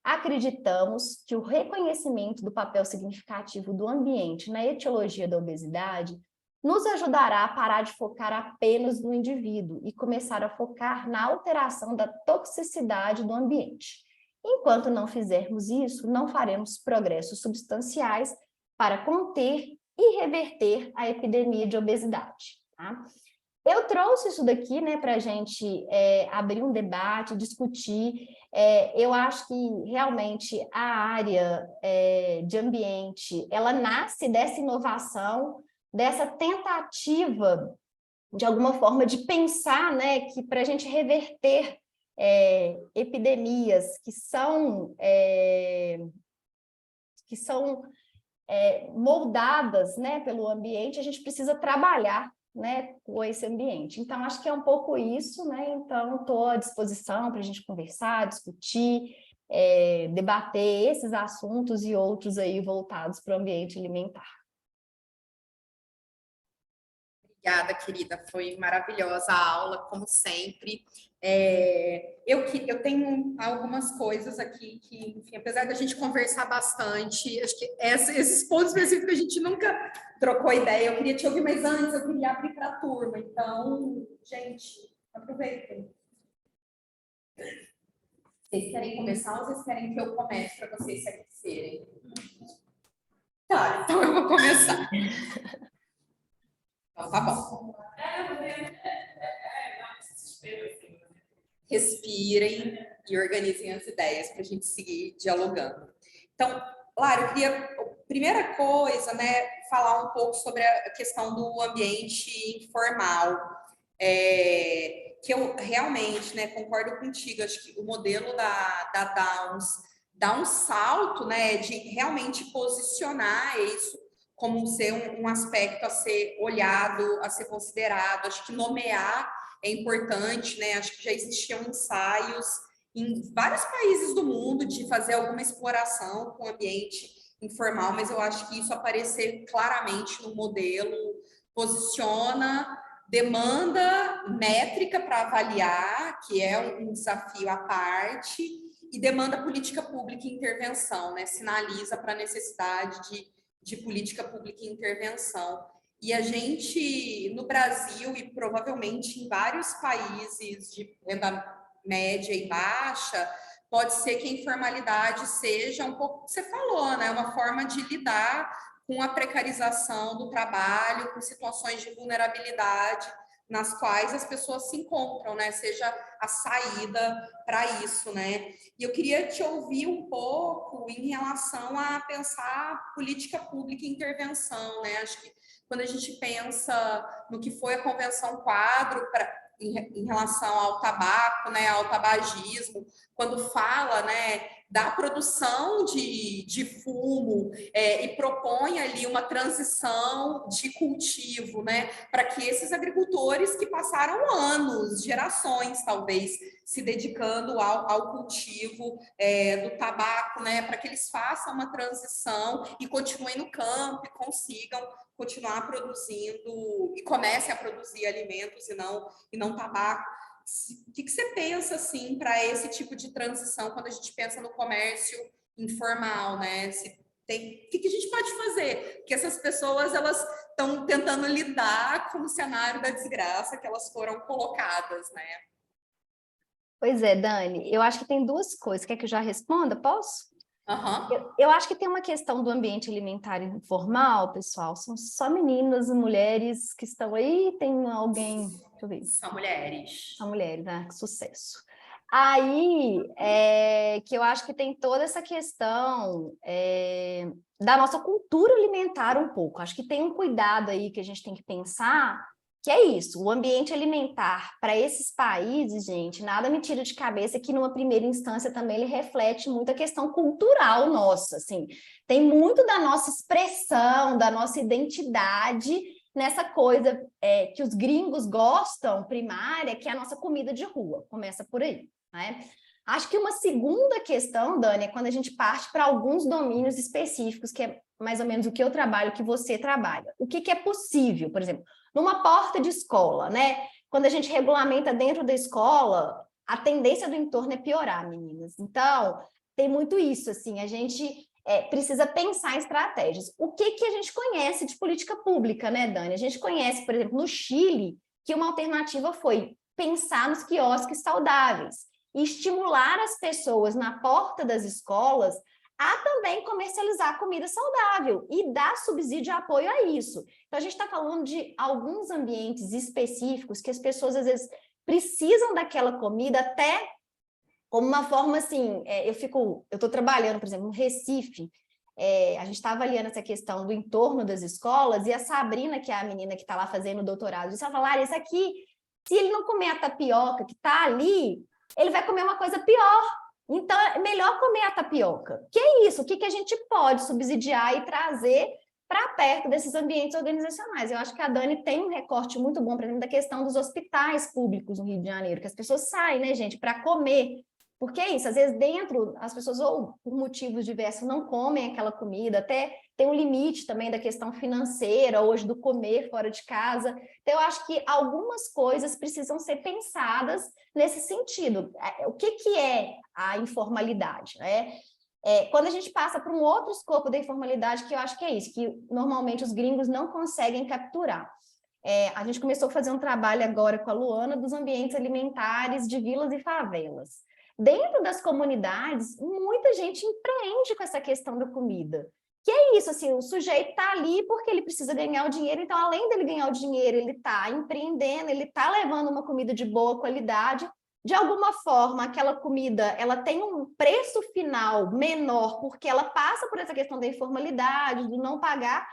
Acreditamos que o reconhecimento do papel significativo do ambiente na etiologia da obesidade nos ajudará a parar de focar apenas no indivíduo e começar a focar na alteração da toxicidade do ambiente. Enquanto não fizermos isso, não faremos progressos substanciais para conter e reverter a epidemia de obesidade. Tá? Eu trouxe isso daqui, né, para a gente abrir um debate, discutir. Eu acho que realmente a área de ambiente, ela nasce dessa inovação, dessa tentativa, de alguma forma, de pensar, né, que para a gente reverter epidemias que são moldadas, né, pelo ambiente, a gente precisa trabalhar, né, com esse ambiente. Então, acho que é um pouco isso, né? Então, estou à disposição para a gente conversar, discutir, debater esses assuntos e outros aí voltados para o ambiente alimentar. Obrigada, querida. Foi maravilhosa a aula, como sempre. Eu tenho algumas coisas aqui que, enfim, apesar da gente conversar bastante, acho que esses pontos específicos a gente nunca trocou ideia. Eu queria te ouvir, mas antes eu queria abrir para a turma. Então, gente, aproveitem. Vocês querem começar ou vocês querem que eu comece para vocês se aquecerem? Tá, então eu vou começar. Então, tá bom. Respirem e organizem as ideias para a gente seguir dialogando. Então, Lara, eu queria, primeira coisa, né, falar um pouco sobre a questão do ambiente informal, que eu realmente, né, concordo contigo, acho que o modelo da Downs dá um salto, né, de realmente posicionar isso como ser um aspecto a ser olhado, a ser considerado. Acho que nomear é importante, né? Acho que já existiam ensaios em vários países do mundo de fazer alguma exploração com o ambiente informal, mas eu acho que isso aparecer claramente no modelo posiciona, demanda métrica para avaliar, que é um desafio à parte, e demanda política pública e intervenção, né? Sinaliza para a necessidade de política pública e intervenção. E a gente, no Brasil e provavelmente em vários países de renda média e baixa, pode ser que a informalidade seja um pouco o que você falou, né? Uma forma de lidar com a precarização do trabalho, com situações de vulnerabilidade nas quais as pessoas se encontram, né? Seja a saída para isso, né? E eu queria te ouvir um pouco em relação a pensar política pública e intervenção, né? Acho que quando a gente pensa no que foi a Convenção Quadro em relação ao tabaco, né, ao tabagismo, quando fala, né, da produção de fumo e propõe ali uma transição de cultivo, né, para que esses agricultores que passaram anos, gerações talvez, se dedicando ao cultivo do tabaco, né, para que eles façam uma transição e continuem no campo e consigam continuar produzindo e comecem a produzir alimentos e não tabaco. O que você pensa assim para esse tipo de transição quando a gente pensa no comércio informal, né? O que a gente pode fazer? Porque essas pessoas elas estão tentando lidar com o cenário da desgraça que elas foram colocadas, né? Pois é, Dani, eu acho que tem duas coisas. Quer que eu já responda? Posso? Uhum. Eu acho que tem uma questão do ambiente alimentar informal, pessoal. São só meninas e mulheres que estão aí. Tem alguém... Deixa eu ver. São mulheres. São mulheres, né? Que sucesso. Aí, que eu acho que tem toda essa questão da nossa cultura alimentar um pouco. Acho que tem um cuidado aí que a gente tem que pensar, que é isso, o ambiente alimentar para esses países, gente, nada me tira de cabeça que numa primeira instância também ele reflete muito a questão cultural nossa, assim. Tem muito da nossa expressão, da nossa identidade nessa coisa que os gringos gostam, primária, que é a nossa comida de rua, começa por aí, né? Acho que uma segunda questão, Dani, é quando a gente parte para alguns domínios específicos, que é mais ou menos o que eu trabalho, o que você trabalha. O que é possível, por exemplo, numa porta de escola, né? Quando a gente regulamenta dentro da escola, a tendência do entorno é piorar, meninas. Então, tem muito isso, assim, a gente precisa pensar em estratégias. O que a gente conhece de política pública, né, Dani? A gente conhece, por exemplo, no Chile, que uma alternativa foi pensar nos quiosques saudáveis e estimular as pessoas na porta das escolas a também comercializar comida saudável e dar subsídio e apoio a isso. Então, a gente está falando de alguns ambientes específicos que as pessoas, às vezes, precisam daquela comida até como uma forma, assim, eu estou trabalhando, por exemplo, no Recife, a gente está avaliando essa questão do entorno das escolas, e a Sabrina, que é a menina que está lá fazendo o doutorado, disse, ela fala, isso aqui, se ele não comer a tapioca que está ali, ele vai comer uma coisa pior. Então, é melhor comer a tapioca. Que é isso? O que a gente pode subsidiar e trazer para perto desses ambientes organizacionais? Eu acho que a Dani tem um recorte muito bom, por exemplo, da questão dos hospitais públicos no Rio de Janeiro, que as pessoas saem, né, gente, para comer. Porque é isso, às vezes dentro, as pessoas ou por motivos diversos não comem aquela comida, até tem um limite também da questão financeira, hoje do comer fora de casa. Então, eu acho que algumas coisas precisam ser pensadas nesse sentido. O que é a informalidade, né? Quando a gente passa para um outro escopo da informalidade, que eu acho que é isso, que normalmente os gringos não conseguem capturar. A gente começou a fazer um trabalho agora com a Luana dos ambientes alimentares de vilas e favelas. Dentro das comunidades, muita gente empreende com essa questão da comida. Que é isso, assim, o sujeito está ali porque ele precisa ganhar o dinheiro, então, além dele ganhar o dinheiro, ele está empreendendo, ele está levando uma comida de boa qualidade. De alguma forma, aquela comida, ela tem um preço final menor, porque ela passa por essa questão da informalidade, do não pagar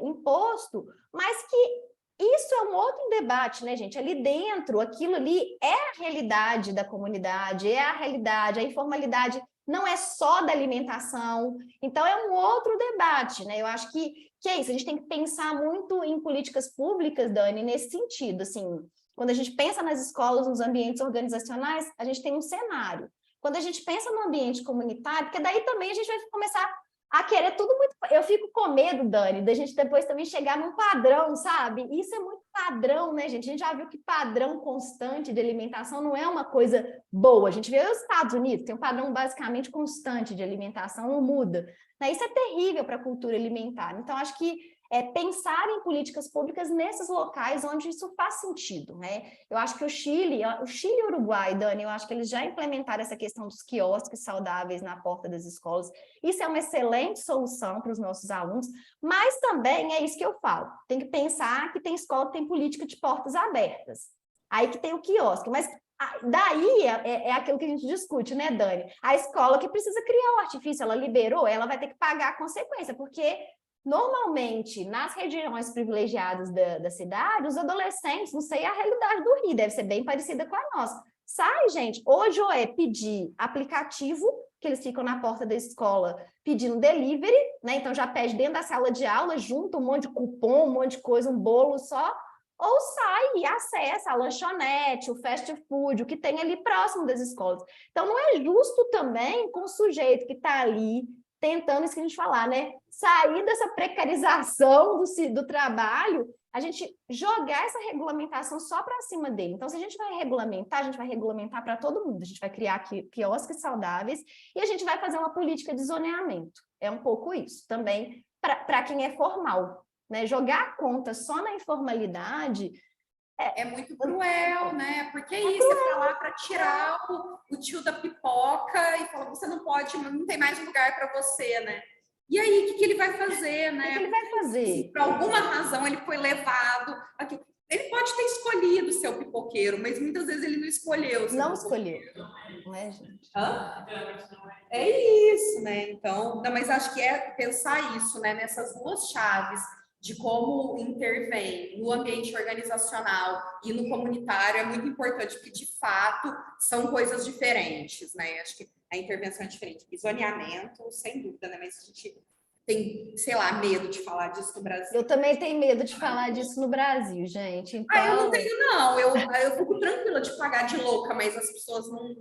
imposto, mas que isso é um outro debate, né, gente? Ali dentro, aquilo ali é a realidade da comunidade, é a realidade, a informalidade não é só da alimentação, então é um outro debate, né? Eu acho que é isso, a gente tem que pensar muito em políticas públicas, Dani, nesse sentido, assim, quando a gente pensa nas escolas, nos ambientes organizacionais, a gente tem um cenário. Quando a gente pensa no ambiente comunitário, porque daí também a gente vai começar a querer tudo muito... Eu fico com medo, Dani, da gente depois também chegar num padrão, sabe? Isso é muito padrão, né, gente? A gente já viu que padrão constante de alimentação não é uma coisa boa. A gente vê os Estados Unidos, tem um padrão basicamente constante de alimentação, não muda. Isso é terrível para a cultura alimentar. Então, acho que pensar em políticas públicas nesses locais onde isso faz sentido, né? Eu acho que o Chile e o Uruguai, Dani, eu acho que eles já implementaram essa questão dos quiosques saudáveis na porta das escolas. Isso é uma excelente solução para os nossos alunos, mas também é isso que eu falo, tem que pensar que tem escola que tem política de portas abertas, aí que tem o quiosque, mas daí é aquilo que a gente discute, né, Dani? A escola que precisa criar o artifício, ela liberou, ela vai ter que pagar a consequência, porque normalmente, nas regiões privilegiadas da cidade, os adolescentes, não sei a realidade do Rio, deve ser bem parecida com a nossa. Sai, gente, hoje ou é pedir aplicativo, que eles ficam na porta da escola pedindo delivery, né? Então já pede dentro da sala de aula, junta um monte de cupom, um monte de coisa, um bolo só, ou sai e acessa a lanchonete, o fast food, o que tem ali próximo das escolas. Então não é justo também com o sujeito que está ali tentando, isso que a gente falar, né? Sair dessa precarização do trabalho, a gente jogar essa regulamentação só para cima dele. Então, se a gente vai regulamentar para todo mundo. A gente vai criar quiosques saudáveis e a gente vai fazer uma política de zoneamento. É um pouco isso também para quem é formal, né? Jogar a conta só na informalidade é muito cruel, né? Porque é isso, você tá lá para tirar o tio da pipoca e falar, você não pode, não tem mais lugar para você, né? E aí, o que ele vai fazer, né? O que ele vai fazer? Se por alguma razão ele foi levado aqui. Ele pode ter escolhido ser o pipoqueiro, mas muitas vezes ele não escolheu. Não escolheu, não é, gente? Hã? É isso, né? Então, não, mas acho que é pensar isso, né? Nessas duas chaves de como intervém no ambiente organizacional e no comunitário é muito importante, porque de fato são coisas diferentes, né? Acho que a intervenção é diferente. Zoneamento, sem dúvida, né? Mas a gente tem, sei lá, medo de falar disso no Brasil. Eu também tenho medo de falar disso no Brasil, gente. Então... eu não tenho, não. Eu fico tranquila de pagar de louca, mas as pessoas não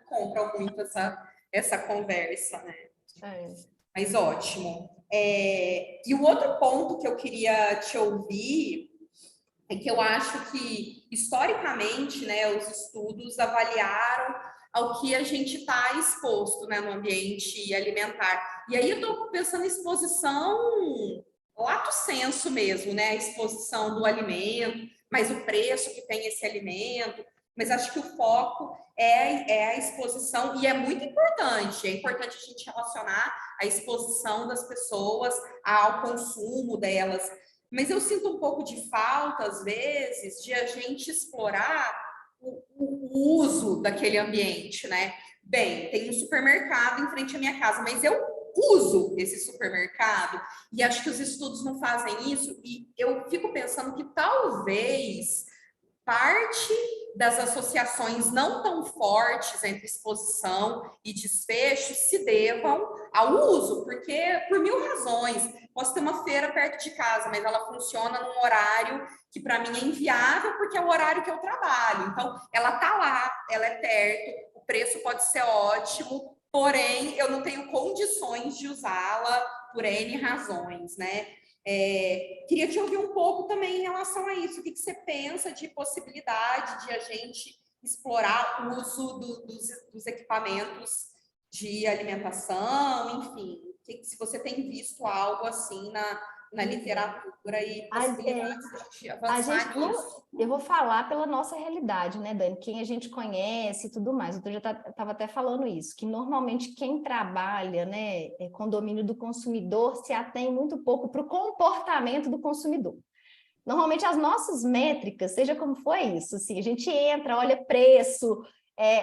compram muito essa conversa, né? Mas ótimo. E o outro ponto que eu queria te ouvir é que eu acho que, historicamente, né, os estudos avaliaram ao que a gente está exposto, né, no ambiente alimentar. E aí eu estou pensando em exposição lato sensu mesmo, né, a exposição do alimento, mas o preço que tem esse alimento, mas acho que o foco é a exposição, e é muito importante, é importante a gente relacionar a exposição das pessoas ao consumo delas, mas eu sinto um pouco de falta, às vezes, de a gente explorar o uso daquele ambiente, né? Bem, tem um supermercado em frente à minha casa, mas eu uso esse supermercado e acho que os estudos não fazem isso e eu fico pensando que talvez parte das associações não tão fortes entre exposição e desfecho se devam ao uso, porque por mil razões. Posso ter uma feira perto de casa, mas ela funciona num horário que para mim é inviável, porque é o horário que eu trabalho. Então, ela tá lá, ela é perto, o preço pode ser ótimo, porém, eu não tenho condições de usá-la por N razões, né? Queria te ouvir um pouco também em relação a isso. O que você pensa de possibilidade de a gente explorar o uso dos equipamentos de alimentação, enfim, se você tem visto algo assim na literatura e possibilidades de avançar nisso. Eu vou falar pela nossa realidade, né, Dani? Quem a gente conhece e tudo mais. Eu já estava até falando isso, que normalmente quem trabalha, né, com domínio do consumidor se atém muito pouco para o comportamento do consumidor. Normalmente as nossas métricas, seja como for isso, assim, a gente entra, olha preço,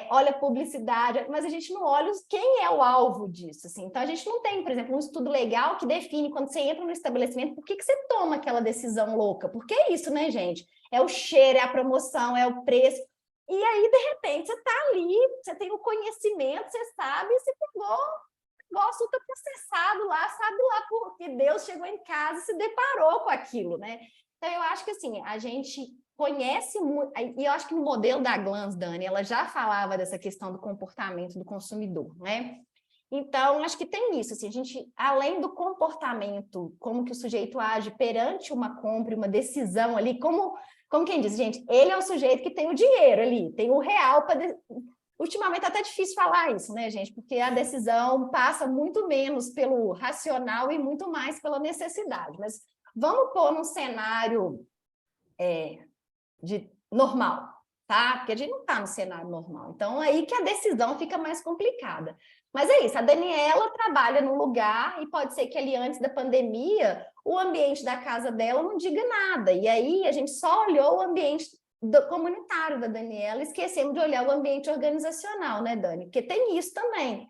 olha publicidade, mas a gente não olha quem é o alvo disso. Assim. Então, a gente não tem, por exemplo, um estudo legal que define quando você entra no estabelecimento, por que você toma aquela decisão louca? Porque é isso, né, gente? É o cheiro, é a promoção, é o preço. E aí, de repente, você está ali, você tem o conhecimento, você sabe, você pegou negócio ultraprocessado lá, sabe lá porque Deus chegou em casa e se deparou com aquilo, né? Então, eu acho que, assim, a gente conhece muito, e eu acho que no modelo da Glans, Dani, ela já falava dessa questão do comportamento do consumidor, né? Então, acho que tem isso, assim, a gente, além do comportamento, como que o sujeito age perante uma compra, uma decisão ali, como quem diz, gente, ele é o sujeito que tem o dinheiro ali, tem o real para... Ultimamente é até difícil falar isso, né, gente? Porque a decisão passa muito menos pelo racional e muito mais pela necessidade. Mas vamos pôr num cenário de normal, tá? Porque a gente não está no cenário normal. Então, aí que a decisão fica mais complicada. Mas é isso, a Daniela trabalha num lugar e pode ser que ali antes da pandemia o ambiente da casa dela não diga nada. E aí a gente só olhou o ambiente comunitário da Daniela, esquecemos de olhar o ambiente organizacional, né, Dani? Porque tem isso também.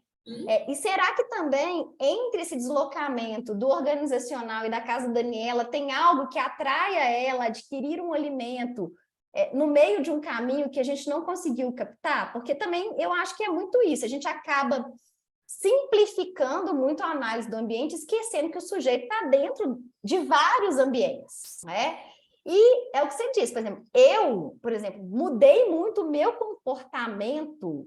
E será que também, entre esse deslocamento do organizacional e da casa da Daniela, tem algo que atraia ela a adquirir um alimento no meio de um caminho que a gente não conseguiu captar? Porque também eu acho que é muito isso, a gente acaba simplificando muito a análise do ambiente, esquecendo que o sujeito está dentro de vários ambientes, né? E é o que você disse, por exemplo, por exemplo, mudei muito o meu comportamento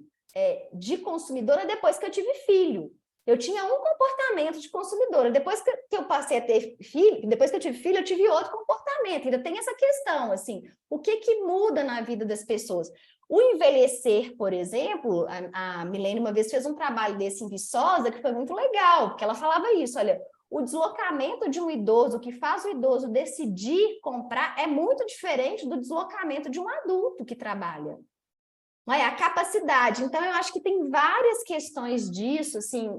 de consumidora depois que eu tive filho. Eu tinha um comportamento de consumidora. Depois que eu passei a ter filho, depois que eu tive filho, eu tive outro comportamento. Ainda tem essa questão, assim, o que muda na vida das pessoas? O envelhecer, por exemplo, a Milene uma vez fez um trabalho desse em Viçosa, que foi muito legal, porque ela falava isso, olha, o deslocamento de um idoso, o que faz o idoso decidir comprar, é muito diferente do deslocamento de um adulto que trabalha. Não é? A capacidade. Então, eu acho que tem várias questões disso, assim,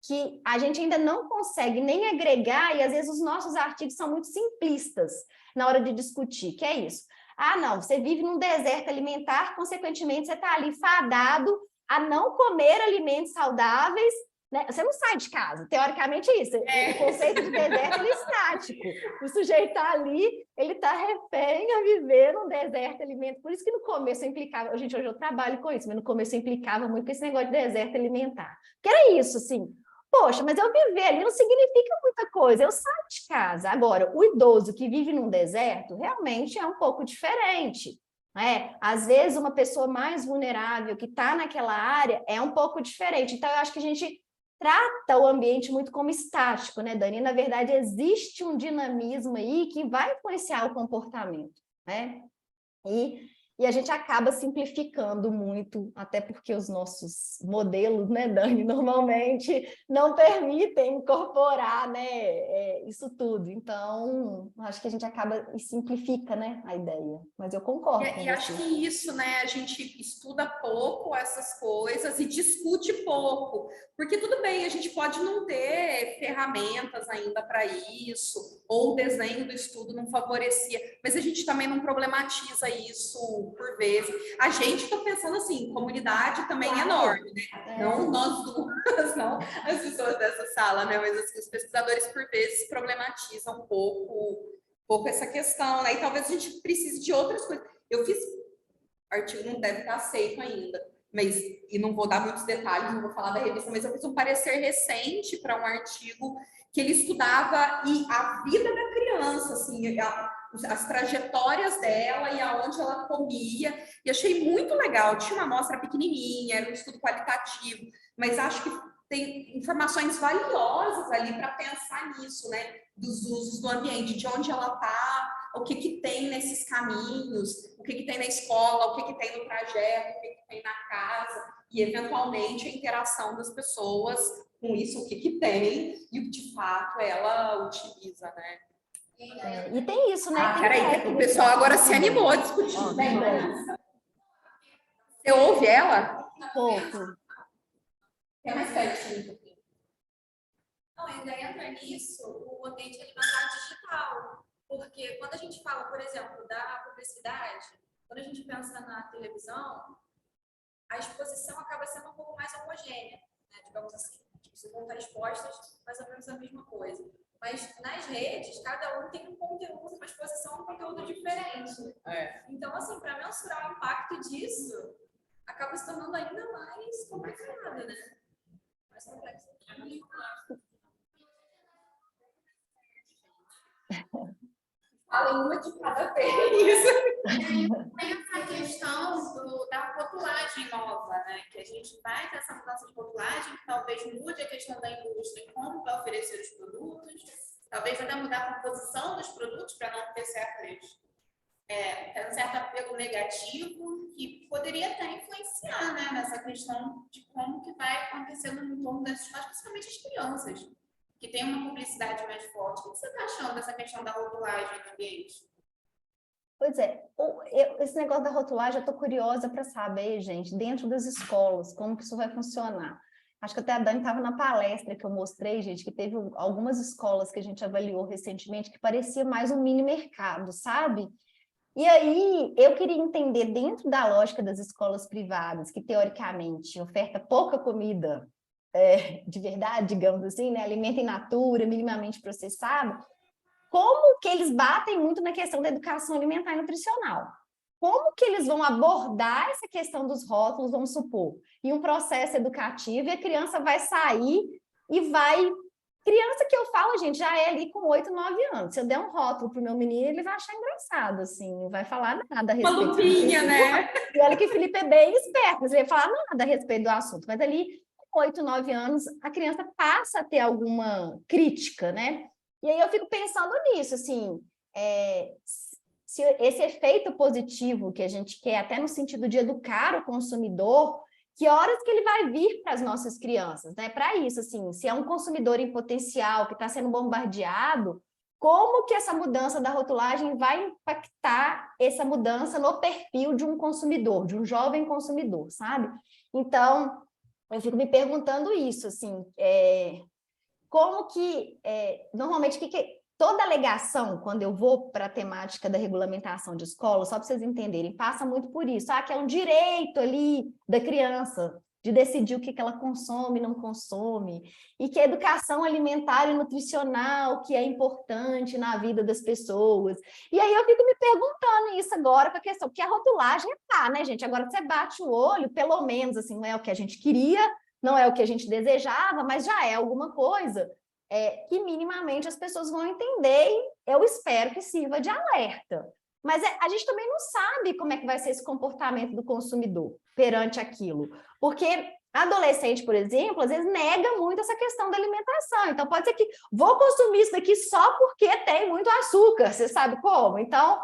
que a gente ainda não consegue nem agregar, e às vezes os nossos artigos são muito simplistas na hora de discutir, que é isso. Ah, não, você vive num deserto alimentar, consequentemente, você está ali fadado a não comer alimentos saudáveis, né? Você não sai de casa, teoricamente é isso. O conceito de deserto é estático. O sujeito está ali, ele está refém a viver num deserto alimentar. Por isso que no começo eu implicava, gente, hoje eu trabalho com isso, mas no começo eu implicava muito com esse negócio de deserto alimentar. Que era isso, assim, poxa, mas eu viver ali não significa muita coisa, eu saio de casa. Agora, o idoso que vive num deserto realmente é um pouco diferente. Às vezes, uma pessoa mais vulnerável que está naquela área é um pouco diferente. Então, eu acho que a gente trata o ambiente muito como estático, né, Dani? Na verdade, existe um dinamismo aí que vai influenciar o comportamento, né? E a gente acaba simplificando muito, até porque os nossos modelos, né, Dani, normalmente não permitem incorporar, né, isso tudo. Então, acho que a gente acaba e simplifica, né, a ideia. Mas eu concordo com E você. acho que isso, né, a gente estuda pouco essas coisas e discute pouco, porque tudo bem, a gente pode não ter ferramentas ainda para isso, ou o desenho do estudo não favorecia, mas a gente também não problematiza isso por vezes. A gente está pensando assim, comunidade também é enorme, né? Não nós duas, não as pessoas dessa sala, né? Mas assim, os pesquisadores, por vezes, problematizam um pouco essa questão, né? E talvez a gente precise de outras coisas. Eu fiz, o artigo não deve estar aceito ainda, mas, e não vou dar muitos detalhes, não vou falar da revista, mas eu fiz um parecer recente para um artigo que ele estudava a vida da criança, assim, as trajetórias dela e aonde ela comia, e achei muito legal. Tinha uma amostra pequenininha, era um estudo qualitativo, mas acho que tem informações valiosas ali para pensar nisso, né? Dos usos do ambiente, de onde ela está, o que que tem nesses caminhos, o que que tem na escola, o que que tem no trajeto, o que que tem na casa, e eventualmente a interação das pessoas com isso, o que que tem e o que de fato ela utiliza, né? E tem isso, né? Peraí, o pessoal agora se animou a discutir. Você ouve ela? Pouco. É mais pertinho. Não, ainda entra nisso o ambiente alimentar digital. Porque quando a gente fala, por exemplo, da publicidade, quando a gente pensa na televisão, a exposição acaba sendo um pouco mais homogênea, né? Digamos assim. Tipo, se vão estar expostas mais ou menos a mesma coisa. Mas nas redes, cada um tem um conteúdo, uma exposição, um conteúdo diferente. Então, assim, para mensurar o impacto disso, acaba se tornando ainda mais complicado, né? Mais complexo. Falem uma de cada vez. Tem essa questão da rotulagem nova, né? Que a gente vai ter essa mudança de rotulagem, que talvez mude a questão da indústria e como vai oferecer os produtos, talvez até mudar a composição dos produtos para não ter um certo apego negativo, que poderia até influenciar, né, nessa questão de como que vai acontecendo no entorno das escolas, principalmente as crianças, que tem uma publicidade mais forte. O que você está achando dessa questão da rotulagem no ambiente? Pois é, esse negócio da rotulagem, eu estou curiosa para saber, gente, dentro das escolas, como que isso vai funcionar. Acho que até a Dani estava na palestra que eu mostrei, gente, que teve algumas escolas que a gente avaliou recentemente que parecia mais um mini mercado, sabe? E aí, eu queria entender, dentro da lógica das escolas privadas, que teoricamente oferta pouca comida de verdade, digamos assim, né? Alimento in natura, minimamente processado, como que eles batem muito na questão da educação alimentar e nutricional? Como que eles vão abordar essa questão dos rótulos, vamos supor, em um processo educativo, e a criança vai sair e vai... Criança que eu falo, gente, já é ali com 8, 9 anos. Se eu der um rótulo pro meu menino, ele vai achar engraçado, assim, não vai falar nada a respeito. Uma lupinha, né? E olha que o Felipe é bem esperto, ele vai falar nada a respeito do assunto, mas ali, com 8, 9 anos, a criança passa a ter alguma crítica, né? E aí eu fico pensando nisso, assim, se esse efeito positivo que a gente quer, até no sentido de educar o consumidor, que horas que ele vai vir para as nossas crianças, né? Para isso, assim, se é um consumidor em potencial que está sendo bombardeado, como que essa mudança da rotulagem vai impactar essa mudança no perfil de um consumidor, de um jovem consumidor, sabe? Então, eu fico me perguntando isso, assim, como que, normalmente, toda alegação, quando eu vou para a temática da regulamentação de escola, só para vocês entenderem, passa muito por isso, que é um direito ali da criança de decidir o que ela consome e não consome, e que a educação alimentar e nutricional que é importante na vida das pessoas. E aí eu fico me perguntando isso agora com a questão, porque a rotulagem né, gente? Agora você bate o olho, pelo menos, assim, não é o que a gente queria, não é o que a gente desejava, mas já é alguma coisa que minimamente as pessoas vão entender e eu espero que sirva de alerta. Mas a gente também não sabe como é que vai ser esse comportamento do consumidor perante aquilo. Porque adolescente, por exemplo, às vezes nega muito essa questão da alimentação. Então, pode ser que vou consumir isso daqui só porque tem muito açúcar, você sabe como? Então,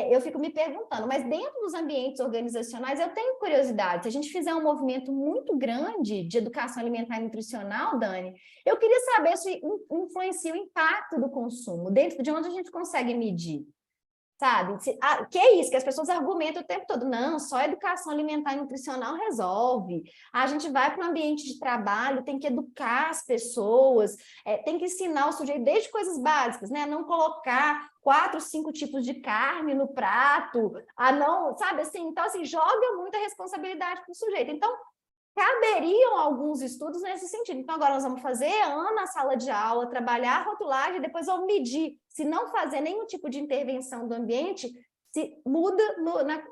eu fico me perguntando, mas dentro dos ambientes organizacionais eu tenho curiosidade, se a gente fizer um movimento muito grande de educação alimentar e nutricional, Dani, eu queria saber se influencia o impacto do consumo, dentro de onde a gente consegue medir, sabe? Que é isso, que as pessoas argumentam o tempo todo. Não, só educação alimentar e nutricional resolve. A gente vai para o ambiente de trabalho, tem que educar as pessoas, tem que ensinar o sujeito desde coisas básicas, né? A não colocar 4, 5 tipos de carne no prato, a não, sabe assim? Então, assim, joga muita responsabilidade para o sujeito. Então, caberiam alguns estudos nesse sentido. Então, agora nós vamos fazer na sala de aula, trabalhar a rotulagem, depois vamos medir. Se não fazer nenhum tipo de intervenção do ambiente, se muda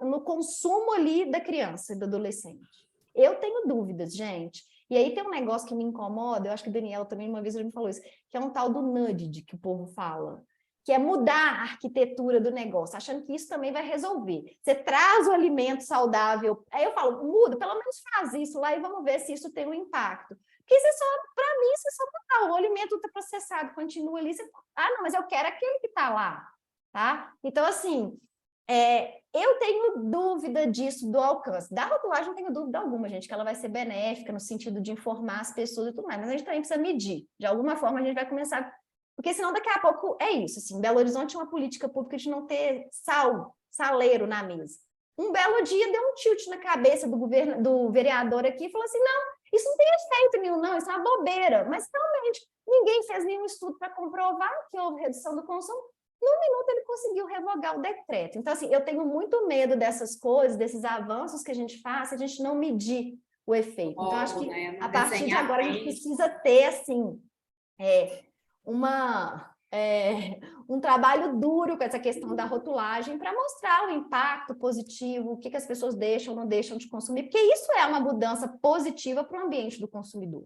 no consumo ali da criança e do adolescente. Eu tenho dúvidas, gente. E aí tem um negócio que me incomoda, eu acho que o Daniel também uma vez já me falou isso, que é um tal do nudge que o povo fala, que é mudar a arquitetura do negócio, achando que isso também vai resolver. Você traz o alimento saudável, aí eu falo, muda, pelo menos faz isso lá e vamos ver se isso tem um impacto. Porque para mim, isso é só mudar. O alimento ultraprocessado continua ali, não, mas eu quero aquele que está lá, tá? Então, assim, eu tenho dúvida disso, do alcance. Da rotulagem não tenho dúvida alguma, gente, que ela vai ser benéfica no sentido de informar as pessoas e tudo mais, mas a gente também precisa medir. De alguma forma, a gente vai começar... Porque senão daqui a pouco é isso, assim, Belo Horizonte é uma política pública de não ter saleiro na mesa. Um belo dia deu um tilt na cabeça do vereador aqui e falou assim, não, isso não tem efeito nenhum, não, isso é uma bobeira. Mas realmente, ninguém fez nenhum estudo para comprovar que houve redução do consumo. Num minuto ele conseguiu revogar o decreto. Então, assim, eu tenho muito medo dessas coisas, desses avanços que a gente faz, se a gente não medir o efeito. Então, acho que a partir de agora a gente precisa ter, assim, um trabalho duro com essa questão da rotulagem para mostrar o impacto positivo, o que as pessoas deixam ou não deixam de consumir, porque isso é uma mudança positiva para o ambiente do consumidor,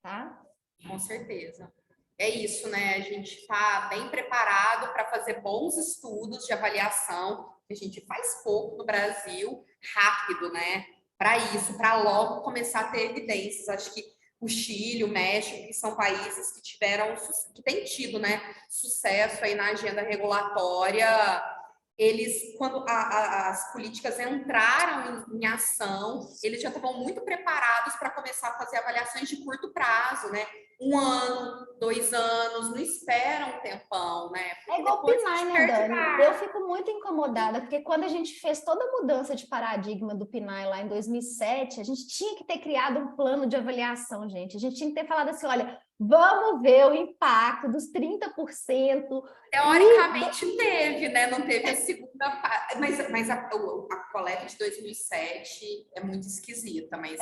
tá? Com certeza. É isso, né? A gente está bem preparado para fazer bons estudos de avaliação, que a gente faz pouco no Brasil, rápido, né? Para isso, para logo começar a ter evidências. Acho que o Chile, o México, que são países que têm tido, né, sucesso aí na agenda regulatória, eles, quando as políticas entraram em ação, eles já estavam muito preparados para começar a fazer avaliações de curto prazo, né? 1 ano, 2 anos, não esperam um tempão, né? É igual o PNAE, né, Dani? Eu fico muito incomodada, porque quando a gente fez toda a mudança de paradigma do PNAE lá em 2007, a gente tinha que ter criado um plano de avaliação, gente. A gente tinha que ter falado assim, olha, vamos ver o impacto dos 30%. Teoricamente teve, né? Não teve a segunda parte. Mas a coleta de 2007 é muito esquisita, mas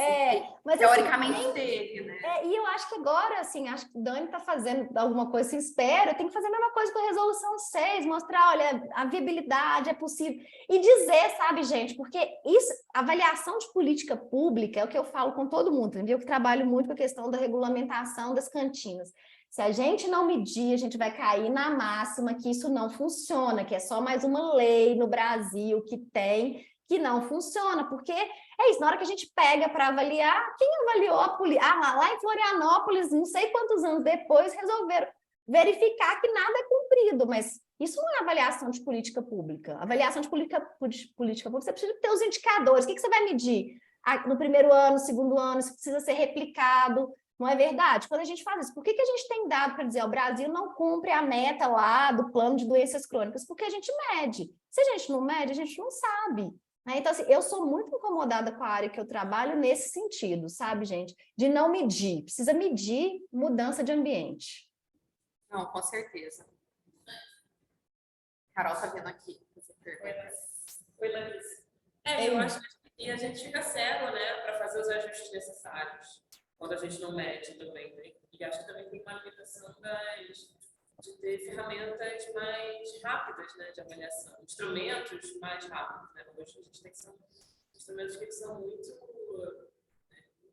teoricamente assim, teve, né? E eu acho que agora, assim, acho que o Dani está fazendo alguma coisa, se espera, tem que fazer a mesma coisa com a resolução 6, mostrar, olha, a viabilidade é possível. E dizer, sabe, gente, porque isso, avaliação de política pública é o que eu falo com todo mundo, entendeu? Eu que trabalho muito com a questão da regulamentação das cantinas. Se a gente não medir, a gente vai cair na máxima que isso não funciona, que é só mais uma lei no Brasil que não funciona, porque é isso, na hora que a gente pega para avaliar, quem avaliou a política? Lá em Florianópolis, não sei quantos anos depois, resolveram verificar que nada é cumprido, mas isso não é avaliação de política pública. Avaliação de política pública, você precisa ter os indicadores. O que você vai medir? No primeiro ano, segundo ano, isso precisa ser replicado. Não é verdade? Quando a gente faz isso, por que a gente tem dado para dizer o Brasil não cumpre a meta lá do plano de doenças crônicas? Porque a gente mede. Se a gente não mede, a gente não sabe. Então, assim, eu sou muito incomodada com a área que eu trabalho nesse sentido, sabe, gente? De não medir. Precisa medir mudança de ambiente. Não, com certeza. Carol tá vendo aqui. Oi, Larissa. Eu acho que a gente fica cego, né, para fazer os ajustes necessários quando a gente não mede também, né? E acho que também tem uma limitação de ter ferramentas mais rápidas, né, de avaliação, instrumentos mais rápidos, né? Hoje a gente tem que ser instrumentos que são muito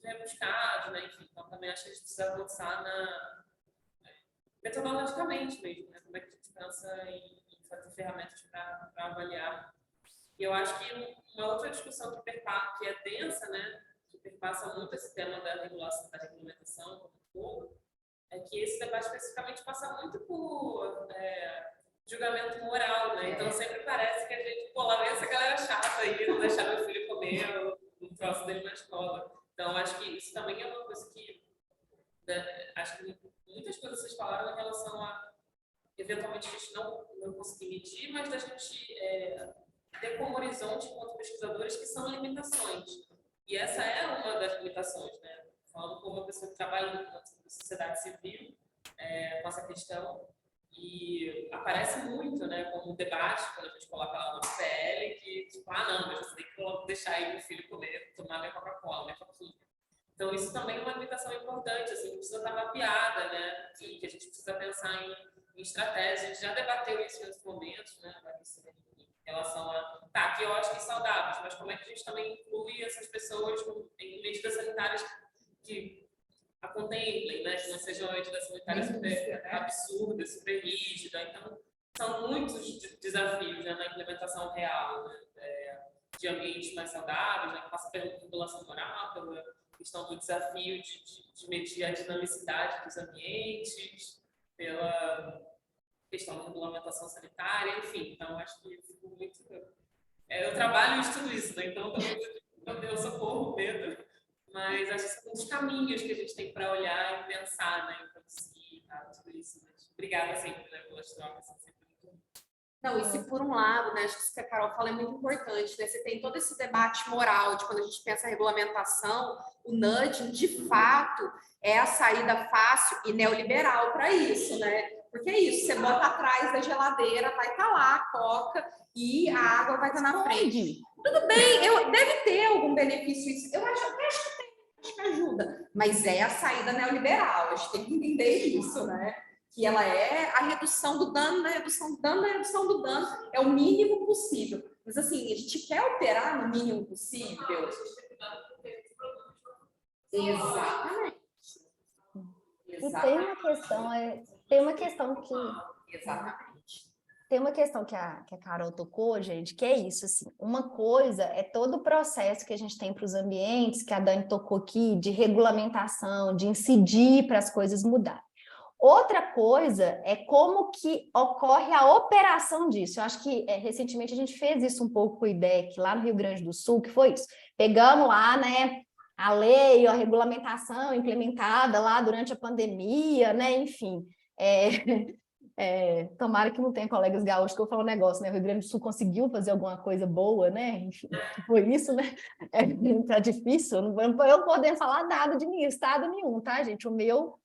rebuscados, né? Enfim, então também acho que a gente precisa avançar metodologicamente mesmo, né? Como é que a gente pensa em fazer ferramentas para avaliar. E eu acho que uma outra discussão que é densa, né, que perpassa muito esse tema da regulação, da regulamentação como um todo, é que esse debate especificamente passa muito por julgamento moral, né? Então sempre parece que a gente, lá vem essa galera chata aí, não deixar meu filho comer o troço dele na escola. Então acho que isso também é uma coisa que acho que muitas coisas vocês falaram em relação a eventualmente a gente não não conseguir medir, mas da gente ter como horizonte, enquanto pesquisadores, que são limitações. E essa é uma das limitações, né? Falando como uma pessoa que trabalha na sociedade civil com essa questão, e aparece muito, né, como um debate, quando a gente coloca lá no PL, que, tipo, não, mas você tem que deixar aí meu filho comer, tomar minha Coca-Cola, minha Coca-Cola. Então, isso também é uma limitação importante, assim, que precisa estar mapeada, né, e que a gente precisa pensar em estratégias. A gente já debateu isso em outros momentos, né, em relação a, aqui eu acho que saudáveis, mas como é que a gente também inclui essas pessoas em medidas sanitárias que a contemplem, né, que não sejam uma medida sanitária super absurda, super rígida. Então, são muitos desafios, né, na implementação real, né, de ambientes mais saudáveis, né, que passa pela regulação moral, pela questão do desafio de medir a dinamicidade dos ambientes, pela questão da regulamentação sanitária, enfim. Então, acho que fico muito... eu trabalho e estudo isso, né, então eu socorro, medo, mas acho que são muitos caminhos que a gente tem para olhar e pensar, né, em produzir, tudo isso. Mas obrigada sempre, né, pelas trocas, sempre muito... Não, e se por um lado, né, acho que isso que a Carol fala é muito importante, né, você tem todo esse debate moral de quando a gente pensa em regulamentação, o nudging, de fato, é a saída fácil e neoliberal para isso, né, porque é isso, você bota atrás da geladeira, vai estar lá a coca e a água vai estar na frente. Tudo bem, deve ter algum benefício isso, eu acho que ajuda, mas é a saída neoliberal, a gente tem que entender isso, né? Que ela é a redução do dano, na redução do dano, na redução do dano, é o mínimo possível. Mas assim, a gente quer operar no mínimo possível. Exatamente. E tem uma questão, tem uma questão que... Exatamente. Tem uma questão que a Carol tocou, gente, que é isso, assim, uma coisa é todo o processo que a gente tem para os ambientes, que a Dani tocou aqui, de regulamentação, de incidir para as coisas mudarem. Outra coisa é como que ocorre a operação disso. Eu acho que recentemente a gente fez isso um pouco com o IDEC, lá no Rio Grande do Sul, que foi isso. Pegamos lá, né, a lei, a regulamentação implementada lá durante a pandemia, né, enfim... tomara que não tenha colegas gaúchos que eu falo um negócio, né? O Rio Grande do Sul conseguiu fazer alguma coisa boa, né? Enfim, foi isso, né? Tá difícil, eu não podendo falar nada de nenhum estado nenhum, tá, gente? O meu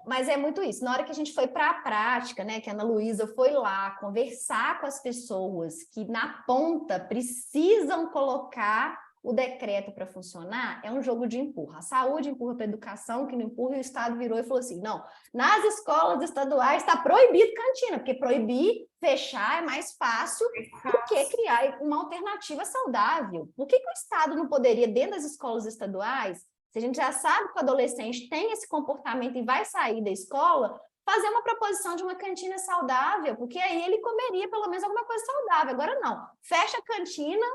mas é muito isso. Na hora que a gente foi para a prática, né? Que a Ana Luísa foi lá conversar com as pessoas que na ponta precisam colocar o decreto para funcionar, é um jogo de empurra. A saúde empurra para a educação, que não empurra, e o Estado virou e falou assim, não, nas escolas estaduais está proibido cantina, porque proibir, fechar é mais fácil do que criar uma alternativa saudável. Por que o Estado não poderia, dentro das escolas estaduais, se a gente já sabe que o adolescente tem esse comportamento e vai sair da escola, fazer uma proposição de uma cantina saudável, porque aí ele comeria pelo menos alguma coisa saudável. Agora não, fecha a cantina,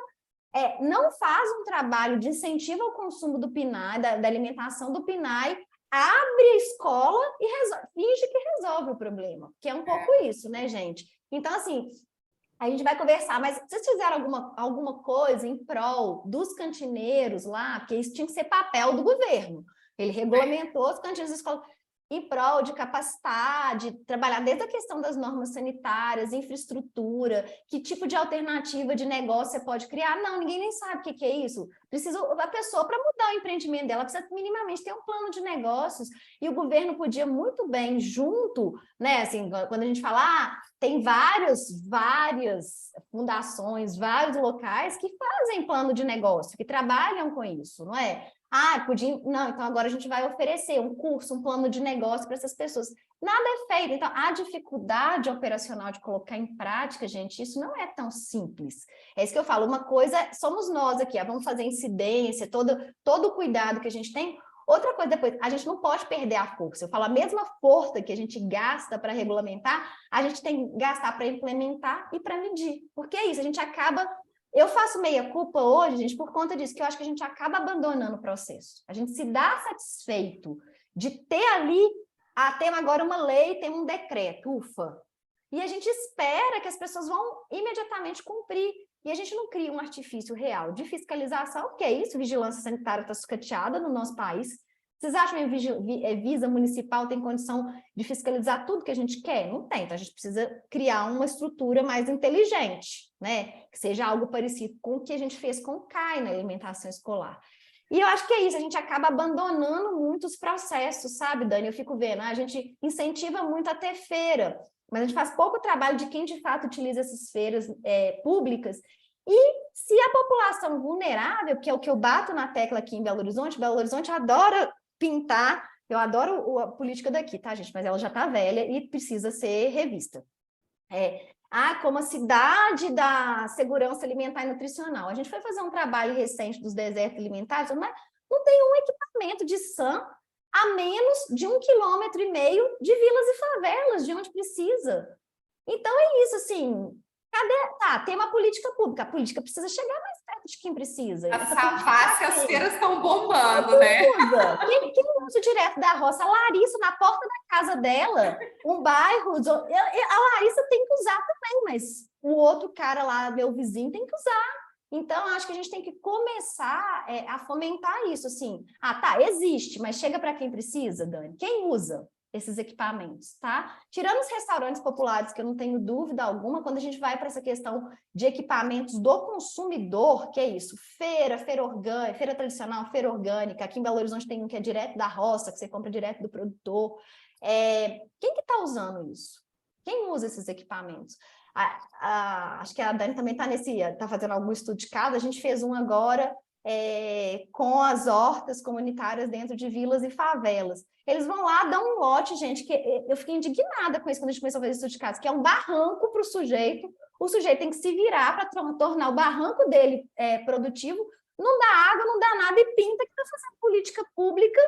não faz um trabalho de incentivo ao consumo do PNAE, da alimentação do PNAE, abre a escola e finge que resolve o problema, que é um pouco isso, né, gente? Então, assim, a gente vai conversar, mas vocês fizeram alguma coisa em prol dos cantineiros lá, porque isso tinha que ser papel do governo. Ele regulamentou os cantineiros da escola em prol de capacitar, de trabalhar desde a questão das normas sanitárias, infraestrutura, que tipo de alternativa de negócio você pode criar. Não, ninguém nem sabe o que é isso. A pessoa, para mudar o empreendimento dela, precisa minimamente ter um plano de negócios, e o governo podia muito bem, junto, né, assim, quando a gente fala, tem várias fundações, vários locais que fazem plano de negócio, que trabalham com isso, não é? Não, então agora a gente vai oferecer um curso, um plano de negócio para essas pessoas. Nada é feito. Então, a dificuldade operacional de colocar em prática, gente, isso não é tão simples. É isso que eu falo, uma coisa somos nós aqui, vamos fazer incidência, todo o cuidado que a gente tem. Outra coisa depois, a gente não pode perder a força. Eu falo, a mesma força que a gente gasta para regulamentar, a gente tem que gastar para implementar e para medir. Porque é isso, a gente acaba... Eu faço meia-culpa hoje, gente, por conta disso, que eu acho que a gente acaba abandonando o processo. A gente se dá satisfeito de ter ali, temos agora uma lei, tem um decreto, ufa. E a gente espera que as pessoas vão imediatamente cumprir. E a gente não cria um artifício real de fiscalização, que é isso, vigilância sanitária está sucateada no nosso país. Vocês acham que a Visa municipal tem condição de fiscalizar tudo que a gente quer? Não tem, então a gente precisa criar uma estrutura mais inteligente, né? Que seja algo parecido com o que a gente fez com o CAI na alimentação escolar. E eu acho que é isso, a gente acaba abandonando muitos processos, sabe, Dani? Eu fico vendo, a gente incentiva muito a ter feira, mas a gente faz pouco trabalho de quem de fato utiliza essas feiras públicas. E se a população vulnerável, que é o que eu bato na tecla aqui em Belo Horizonte adora pintar, eu adoro a política daqui, tá, gente? Mas ela já está velha e precisa ser revista. Como a cidade da segurança alimentar e nutricional. A gente foi fazer um trabalho recente dos desertos alimentares, mas não tem um equipamento de SAM a menos de 1,5 km de vilas e favelas, de onde precisa. Então é isso, assim, tem uma política pública, a política precisa chegar mais perto de quem precisa. A Savassi, as feiras estão bombando, né? Quem usa direto da roça? A Larissa, na porta da casa dela, um bairro, a Larissa tem que usar também, mas o outro cara lá, meu vizinho, tem que usar. Então, acho que a gente tem que começar a fomentar isso, assim. Existe, mas chega para quem precisa, Dani? Quem usa esses equipamentos, tá? Tirando os restaurantes populares, que eu não tenho dúvida alguma, quando a gente vai para essa questão de equipamentos do consumidor, que é isso, feira orgânica, feira tradicional, feira orgânica, aqui em Belo Horizonte tem um que é direto da roça, que você compra direto do produtor. Quem que está usando isso? Quem usa esses equipamentos? Acho que a Dani também está fazendo algum estudo de caso, a gente fez um agora com as hortas comunitárias dentro de vilas e favelas. Eles vão lá, dão um lote, gente, que eu fiquei indignada com isso quando a gente começou a fazer estudo de caso, que é um barranco para o sujeito tem que se virar para tornar o barranco dele produtivo, não dá água, não dá nada, e pinta que está fazendo política pública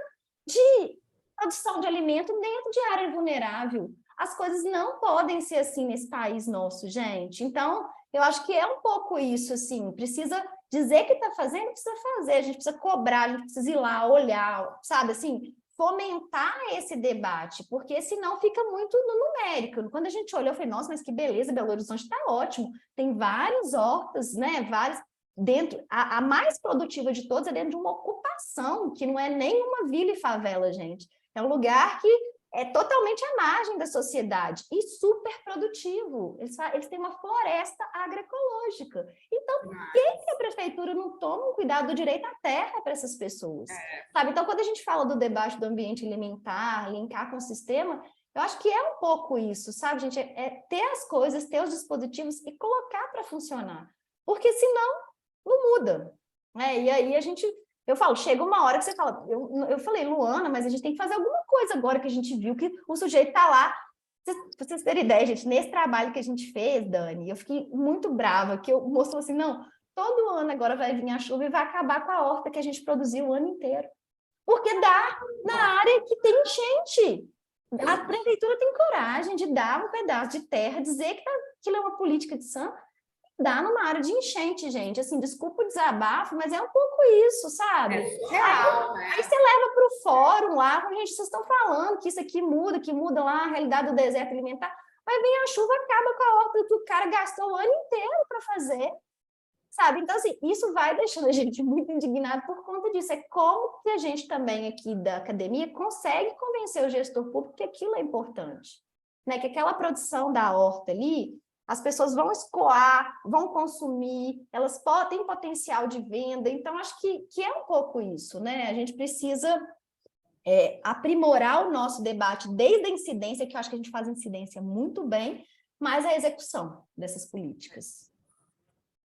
de produção de alimento dentro de área vulnerável. As coisas não podem ser assim nesse país nosso, gente. Então, eu acho que é um pouco isso, assim, precisa dizer que está fazendo, precisa fazer, a gente precisa cobrar, a gente precisa ir lá, olhar, sabe, assim, fomentar esse debate, porque senão fica muito no numérico. Quando a gente olhou, eu falei, nossa, mas que beleza, Belo Horizonte está ótimo, tem várias hortas, né, várias, dentro, a mais produtiva de todas é dentro de uma ocupação, que não é nem uma vila e favela, gente, é um lugar que é totalmente à margem da sociedade e super produtivo. Eles têm uma floresta agroecológica. Então, por que a prefeitura não toma um cuidado do direito à terra para essas pessoas? Sabe? Então, quando a gente fala do debate do ambiente alimentar, linkar com o sistema, eu acho que é um pouco isso, sabe, gente? É ter as coisas, ter os dispositivos e colocar para funcionar. Porque senão, não muda. E aí a gente... Eu falo, chega uma hora que você fala, eu falei, Luana, mas a gente tem que fazer alguma coisa agora que a gente viu que o sujeito está lá. Pra vocês terem ideia, gente, nesse trabalho que a gente fez, Dani, eu fiquei muito brava, que o moço falou assim, não, todo ano agora vai vir a chuva e vai acabar com a horta que a gente produziu o ano inteiro. Porque dá na área que tem enchente. A prefeitura tem coragem de dar um pedaço de terra, dizer que aquilo é uma política de SAM, dá numa área de enchente, gente. Assim, desculpa o desabafo, mas é um pouco isso, sabe? Real, né? Aí você leva para o fórum lá, gente, vocês estão falando que isso aqui muda, que muda lá a realidade do deserto alimentar. Aí vem a chuva, acaba com a horta que o cara gastou o ano inteiro para fazer, sabe? Então, assim, isso vai deixando a gente muito indignado por conta disso. É como que a gente também aqui da academia consegue convencer o gestor público que aquilo é importante, né? Que aquela produção da horta ali, as pessoas vão escoar, vão consumir, elas têm potencial de venda, então acho que é um pouco isso, né? A gente precisa aprimorar o nosso debate desde a incidência, que eu acho que a gente faz incidência muito bem, mas a execução dessas políticas.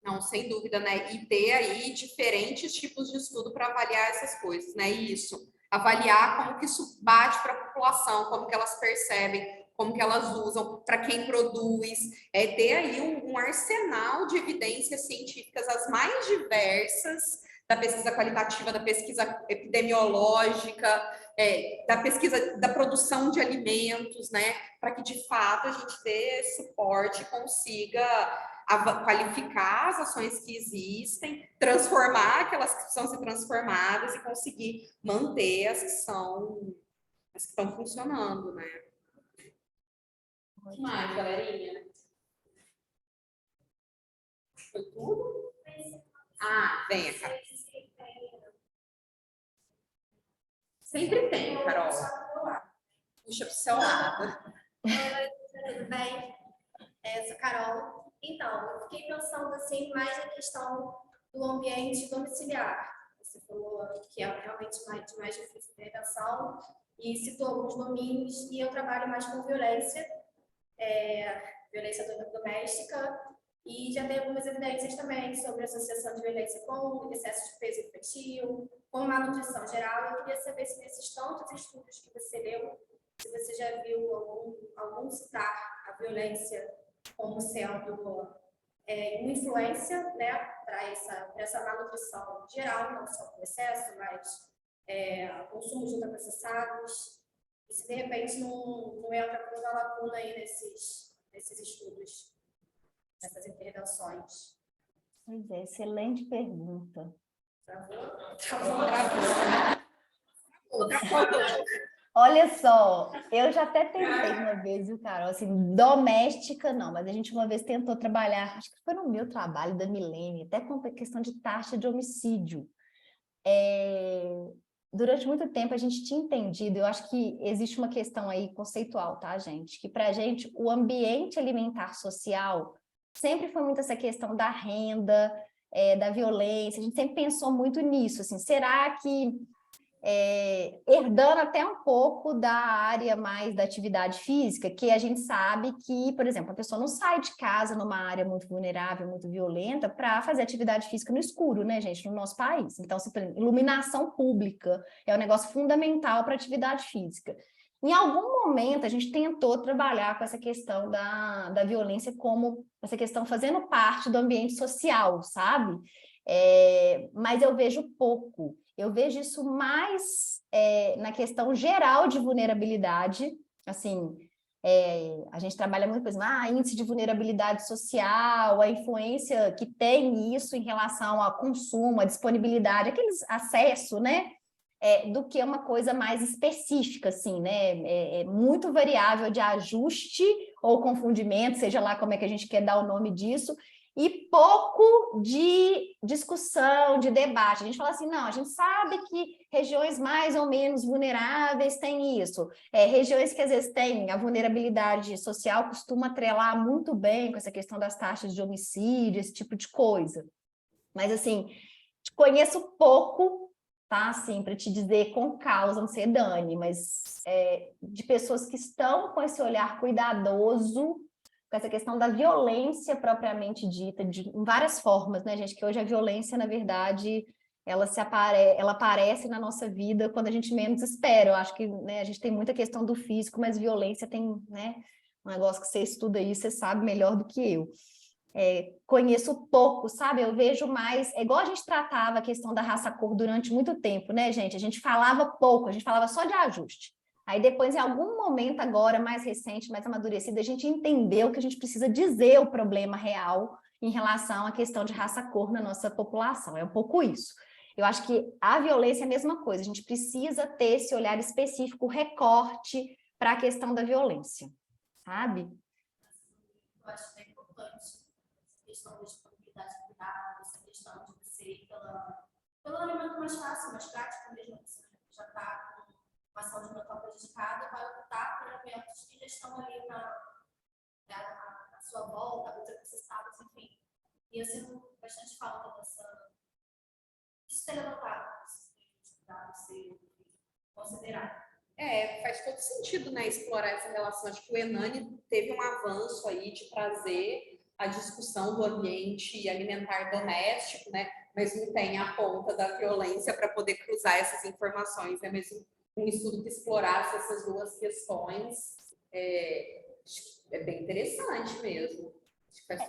Não, sem dúvida, né? E ter aí diferentes tipos de estudo para avaliar essas coisas, né? Isso, avaliar como que isso bate para a população, como que elas percebem, como que elas usam, para quem produz, ter aí um arsenal de evidências científicas as mais diversas, da pesquisa qualitativa, da pesquisa epidemiológica, da pesquisa da produção de alimentos, né? Para que, de fato, a gente dê suporte e consiga qualificar as ações que existem, transformar aquelas que precisam ser transformadas e conseguir manter as que estão funcionando, né? O que mais, galerinha? Foi tudo? Venha cá. Sempre tem, Carol. Puxa pro seu lado. Oi, tudo bem? Eu sou Carol. Então, eu fiquei pensando assim mais na questão do ambiente domiciliar. Você falou que é realmente mais difícil de intervenção e citou alguns domínios, e eu trabalho mais com violência, violência doméstica, e já tem algumas evidências também sobre associação de violência com excesso de peso infantil, com malnutrição geral. Eu queria saber se nesses tantos estudos que você leu, se você já viu algum citar a violência como sendo uma influência, né, para essa malnutrição geral, não só com excesso, mas consumo de ultraprocessados, e se de repente não entra como uma lacuna aí nesses estudos, nessas intervenções. Pois é, excelente pergunta. Olha só, eu já até tentei uma vez, viu, Carol? Assim, doméstica não, mas a gente uma vez tentou trabalhar, acho que foi no meu trabalho da Milene, até com a questão de taxa de homicídio. Durante muito tempo a gente tinha entendido, eu acho que existe uma questão aí conceitual, tá, gente? Que pra gente o ambiente alimentar social sempre foi muito essa questão da renda, da violência, a gente sempre pensou muito nisso, assim, será que herdando até um pouco da área mais da atividade física, que a gente sabe que, por exemplo, a pessoa não sai de casa numa área muito vulnerável, muito violenta, para fazer atividade física no escuro, né, gente, no nosso país. Então, iluminação pública é um negócio fundamental para atividade física. Em algum momento, a gente tentou trabalhar com essa questão da violência como essa questão fazendo parte do ambiente social, sabe? Mas eu vejo pouco. Eu vejo isso mais na questão geral de vulnerabilidade, assim, a gente trabalha muito, por exemplo, índice de vulnerabilidade social, a influência que tem isso em relação ao consumo, a disponibilidade, aqueles acesso, né? Do que uma coisa mais específica, assim, né? Muito variável de ajuste ou confundimento, seja lá como é que a gente quer dar o nome disso, e pouco de discussão, de debate. A gente fala assim, não, a gente sabe que regiões mais ou menos vulneráveis têm isso. Regiões que às vezes têm a vulnerabilidade social costuma atrelar muito bem com essa questão das taxas de homicídio, esse tipo de coisa. Mas, assim, conheço pouco, tá? Assim, para te dizer com causa, não sei, Dani, mas de pessoas que estão com esse olhar cuidadoso, com essa questão da violência propriamente dita, em várias formas, né, gente? Que hoje a violência, na verdade, ela aparece na nossa vida quando a gente menos espera. Eu acho que, né, a gente tem muita questão do físico, mas violência tem, né, um negócio que você estuda aí, você sabe melhor do que eu. Conheço pouco, sabe? Eu vejo mais... É igual a gente tratava a questão da raça-cor durante muito tempo, né, gente? A gente falava pouco, a gente falava só de ajuste. Aí depois, em algum momento agora, mais recente, mais amadurecido, a gente entendeu que a gente precisa dizer o problema real em relação à questão de raça-cor na nossa população. É um pouco isso. Eu acho que a violência é a mesma coisa. A gente precisa ter esse olhar específico, recorte para a questão da violência, sabe? Eu acho que é importante essa questão da disponibilidade de cuidado, essa questão de você ir pelo alimento mais fácil, mais prático mesmo, que você já está uma saúde mental prejudicada, vai optar por alimentos que já estão ali na sua volta, ultraprocessados, enfim. E eu sinto bastante falta disso ser levantado, ser considerado. Faz todo sentido, né, explorar essa relação. Acho que o Hernani teve um avanço aí de trazer a discussão do ambiente alimentar doméstico, né, mas não tem a ponta da violência para poder cruzar essas informações, né, mesmo um estudo que explorasse essas duas questões é bem interessante mesmo.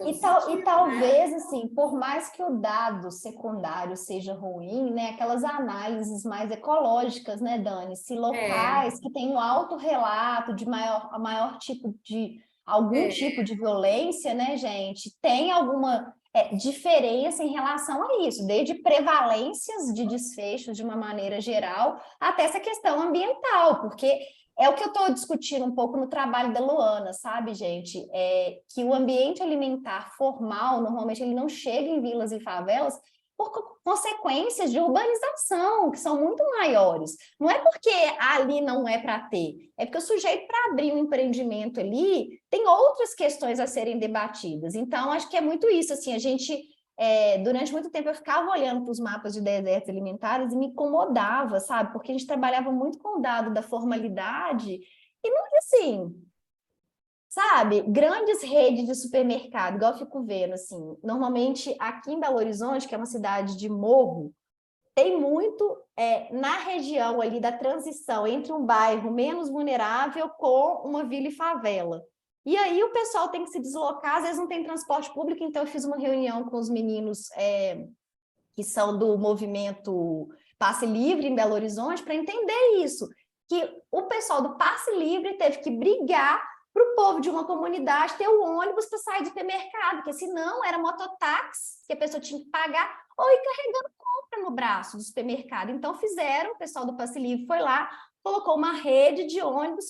E talvez, assim, por mais que o dado secundário seja ruim, né, aquelas análises mais ecológicas, né, Dani? Se locais que têm um alto relato de maior tipo de algum tipo de violência, né, gente, tem alguma diferença em relação a isso, desde prevalências de desfechos de uma maneira geral, até essa questão ambiental, porque é o que eu estou discutindo um pouco no trabalho da Luana, sabe, gente? Que o ambiente alimentar formal, normalmente, ele não chega em vilas e favelas por consequências de urbanização, que são muito maiores. Não é porque ali não é para ter, é porque o sujeito, para abrir um empreendimento ali, tem outras questões a serem debatidas. Então, acho que é muito isso, assim, a gente, durante muito tempo, eu ficava olhando para os mapas de desertos alimentares e me incomodava, sabe? Porque a gente trabalhava muito com o dado da formalidade e não é assim... Sabe, grandes redes de supermercado, igual eu fico vendo, assim, normalmente aqui em Belo Horizonte, que é uma cidade de morro, tem muito na região ali da transição entre um bairro menos vulnerável com uma vila e favela. E aí o pessoal tem que se deslocar, às vezes não tem transporte público, então eu fiz uma reunião com os meninos que são do movimento Passe Livre em Belo Horizonte para entender isso, que o pessoal do Passe Livre teve que brigar para o povo de uma comunidade ter o ônibus para sair do supermercado, porque senão era mototáxi, que a pessoa tinha que pagar, ou ir carregando compra no braço do supermercado. Então fizeram, o pessoal do Passe Livre foi lá, colocou uma rede de ônibus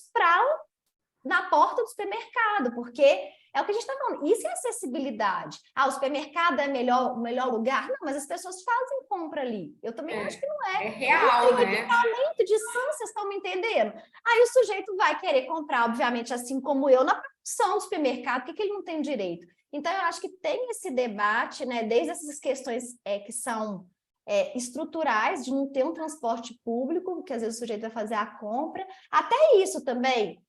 na porta do supermercado, porque é o que a gente está falando, isso é acessibilidade. O supermercado é o melhor lugar? Não, mas as pessoas fazem compra ali. Eu também acho que não é. É real, não tem né? equipamento de som, vocês estão me entendendo? Aí o sujeito vai querer comprar, obviamente, assim como eu, na produção do supermercado, por que ele não tem direito? Então, eu acho que tem esse debate, né, desde essas questões que são estruturais, de não ter um transporte público, que às vezes o sujeito vai fazer a compra, até isso também,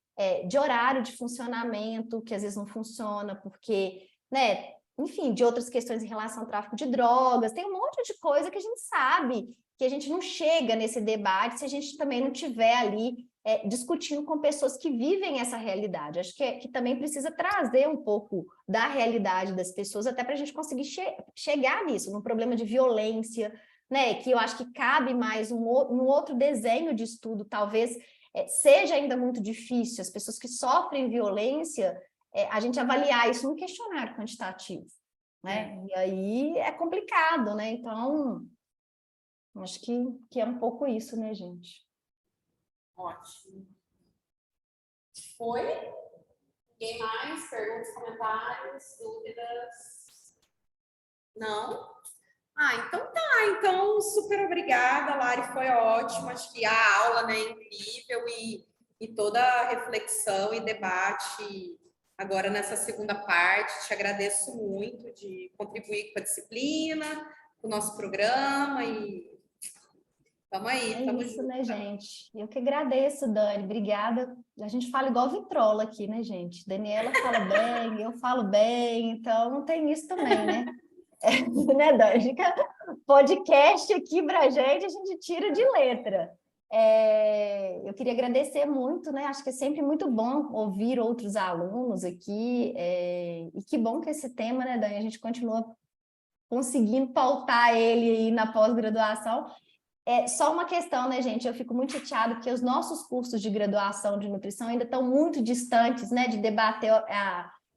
de horário de funcionamento, que às vezes não funciona, porque, né, enfim, de outras questões em relação ao tráfico de drogas, tem um monte de coisa que a gente sabe que a gente não chega nesse debate se a gente também não tiver ali discutindo com pessoas que vivem essa realidade. Acho que também precisa trazer um pouco da realidade das pessoas, até para a gente conseguir chegar nisso, num problema de violência, né, que eu acho que cabe mais um outro desenho de estudo, talvez seja ainda muito difícil, as pessoas que sofrem violência, a gente avaliar isso num questionário quantitativo, né? E aí é complicado, né? Então, acho que é um pouco isso, né, gente? Ótimo. Foi? Ninguém mais? Perguntas, comentários, dúvidas? Não? Então tá. Então, super obrigada, Lari, foi ótimo. Acho que a aula, né, é incrível e toda a reflexão e debate agora nessa segunda parte. Te agradeço muito de contribuir com a disciplina, com o nosso programa e tamo aí, tamo isso, junto. né, gente? Eu que agradeço, Dani, obrigada. A gente fala igual vitrola aqui, né, gente? Daniela fala bem, eu falo bem, então não tem isso também, né? Né, Dani? Podcast aqui pra gente, a gente tira de letra. Eu queria agradecer muito, né? Acho que é sempre muito bom ouvir outros alunos aqui, e que bom que esse tema, né, Dani, a gente continua conseguindo pautar ele aí na pós-graduação. Só uma questão, né, gente? Eu fico muito chateada porque os nossos cursos de graduação de nutrição ainda estão muito distantes, né, de debater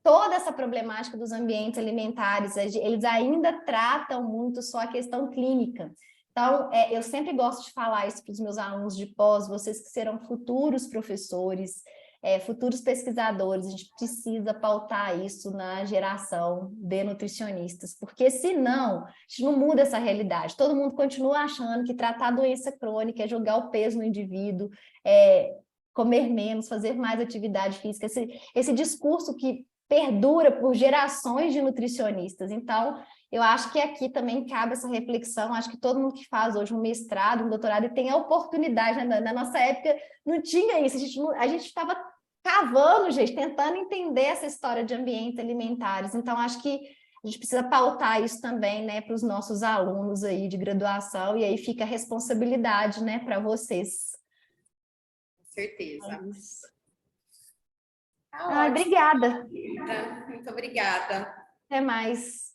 toda essa problemática dos ambientes alimentares. Eles ainda tratam muito só a questão clínica. Então, eu sempre gosto de falar isso para os meus alunos de pós, vocês que serão futuros professores, futuros pesquisadores, a gente precisa pautar isso na geração de nutricionistas, porque senão a gente não muda essa realidade. Todo mundo continua achando que tratar doença crônica é jogar o peso no indivíduo, comer menos, fazer mais atividade física, esse discurso que perdura por gerações de nutricionistas. Então, eu acho que aqui também cabe essa reflexão, acho que todo mundo que faz hoje um mestrado, um doutorado, e tem a oportunidade, né? Na nossa época não tinha isso, a gente estava cavando, gente, tentando entender essa história de ambientes alimentares. Então, acho que a gente precisa pautar isso também, né, para os nossos alunos aí de graduação, e aí fica a responsabilidade, né, para vocês. Com certeza. Obrigada. Muito obrigada. Até mais.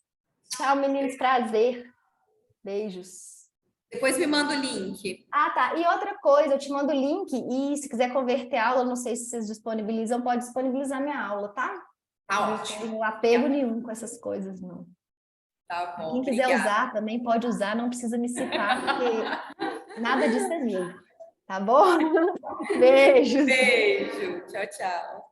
Tchau, meninos, prazer. Beijos. Depois me manda o link. Tá. E outra coisa, eu te mando o link e se quiser converter a aula, não sei se vocês disponibilizam, pode disponibilizar minha aula, tá? Tá Não ótimo. tenho apego nenhum com essas coisas, não. Tá bom, Quem quiser obrigada. usar também pode usar, não precisa me citar, porque nada disso é meu. Tá bom? Beijos. Beijo. Tchau, tchau.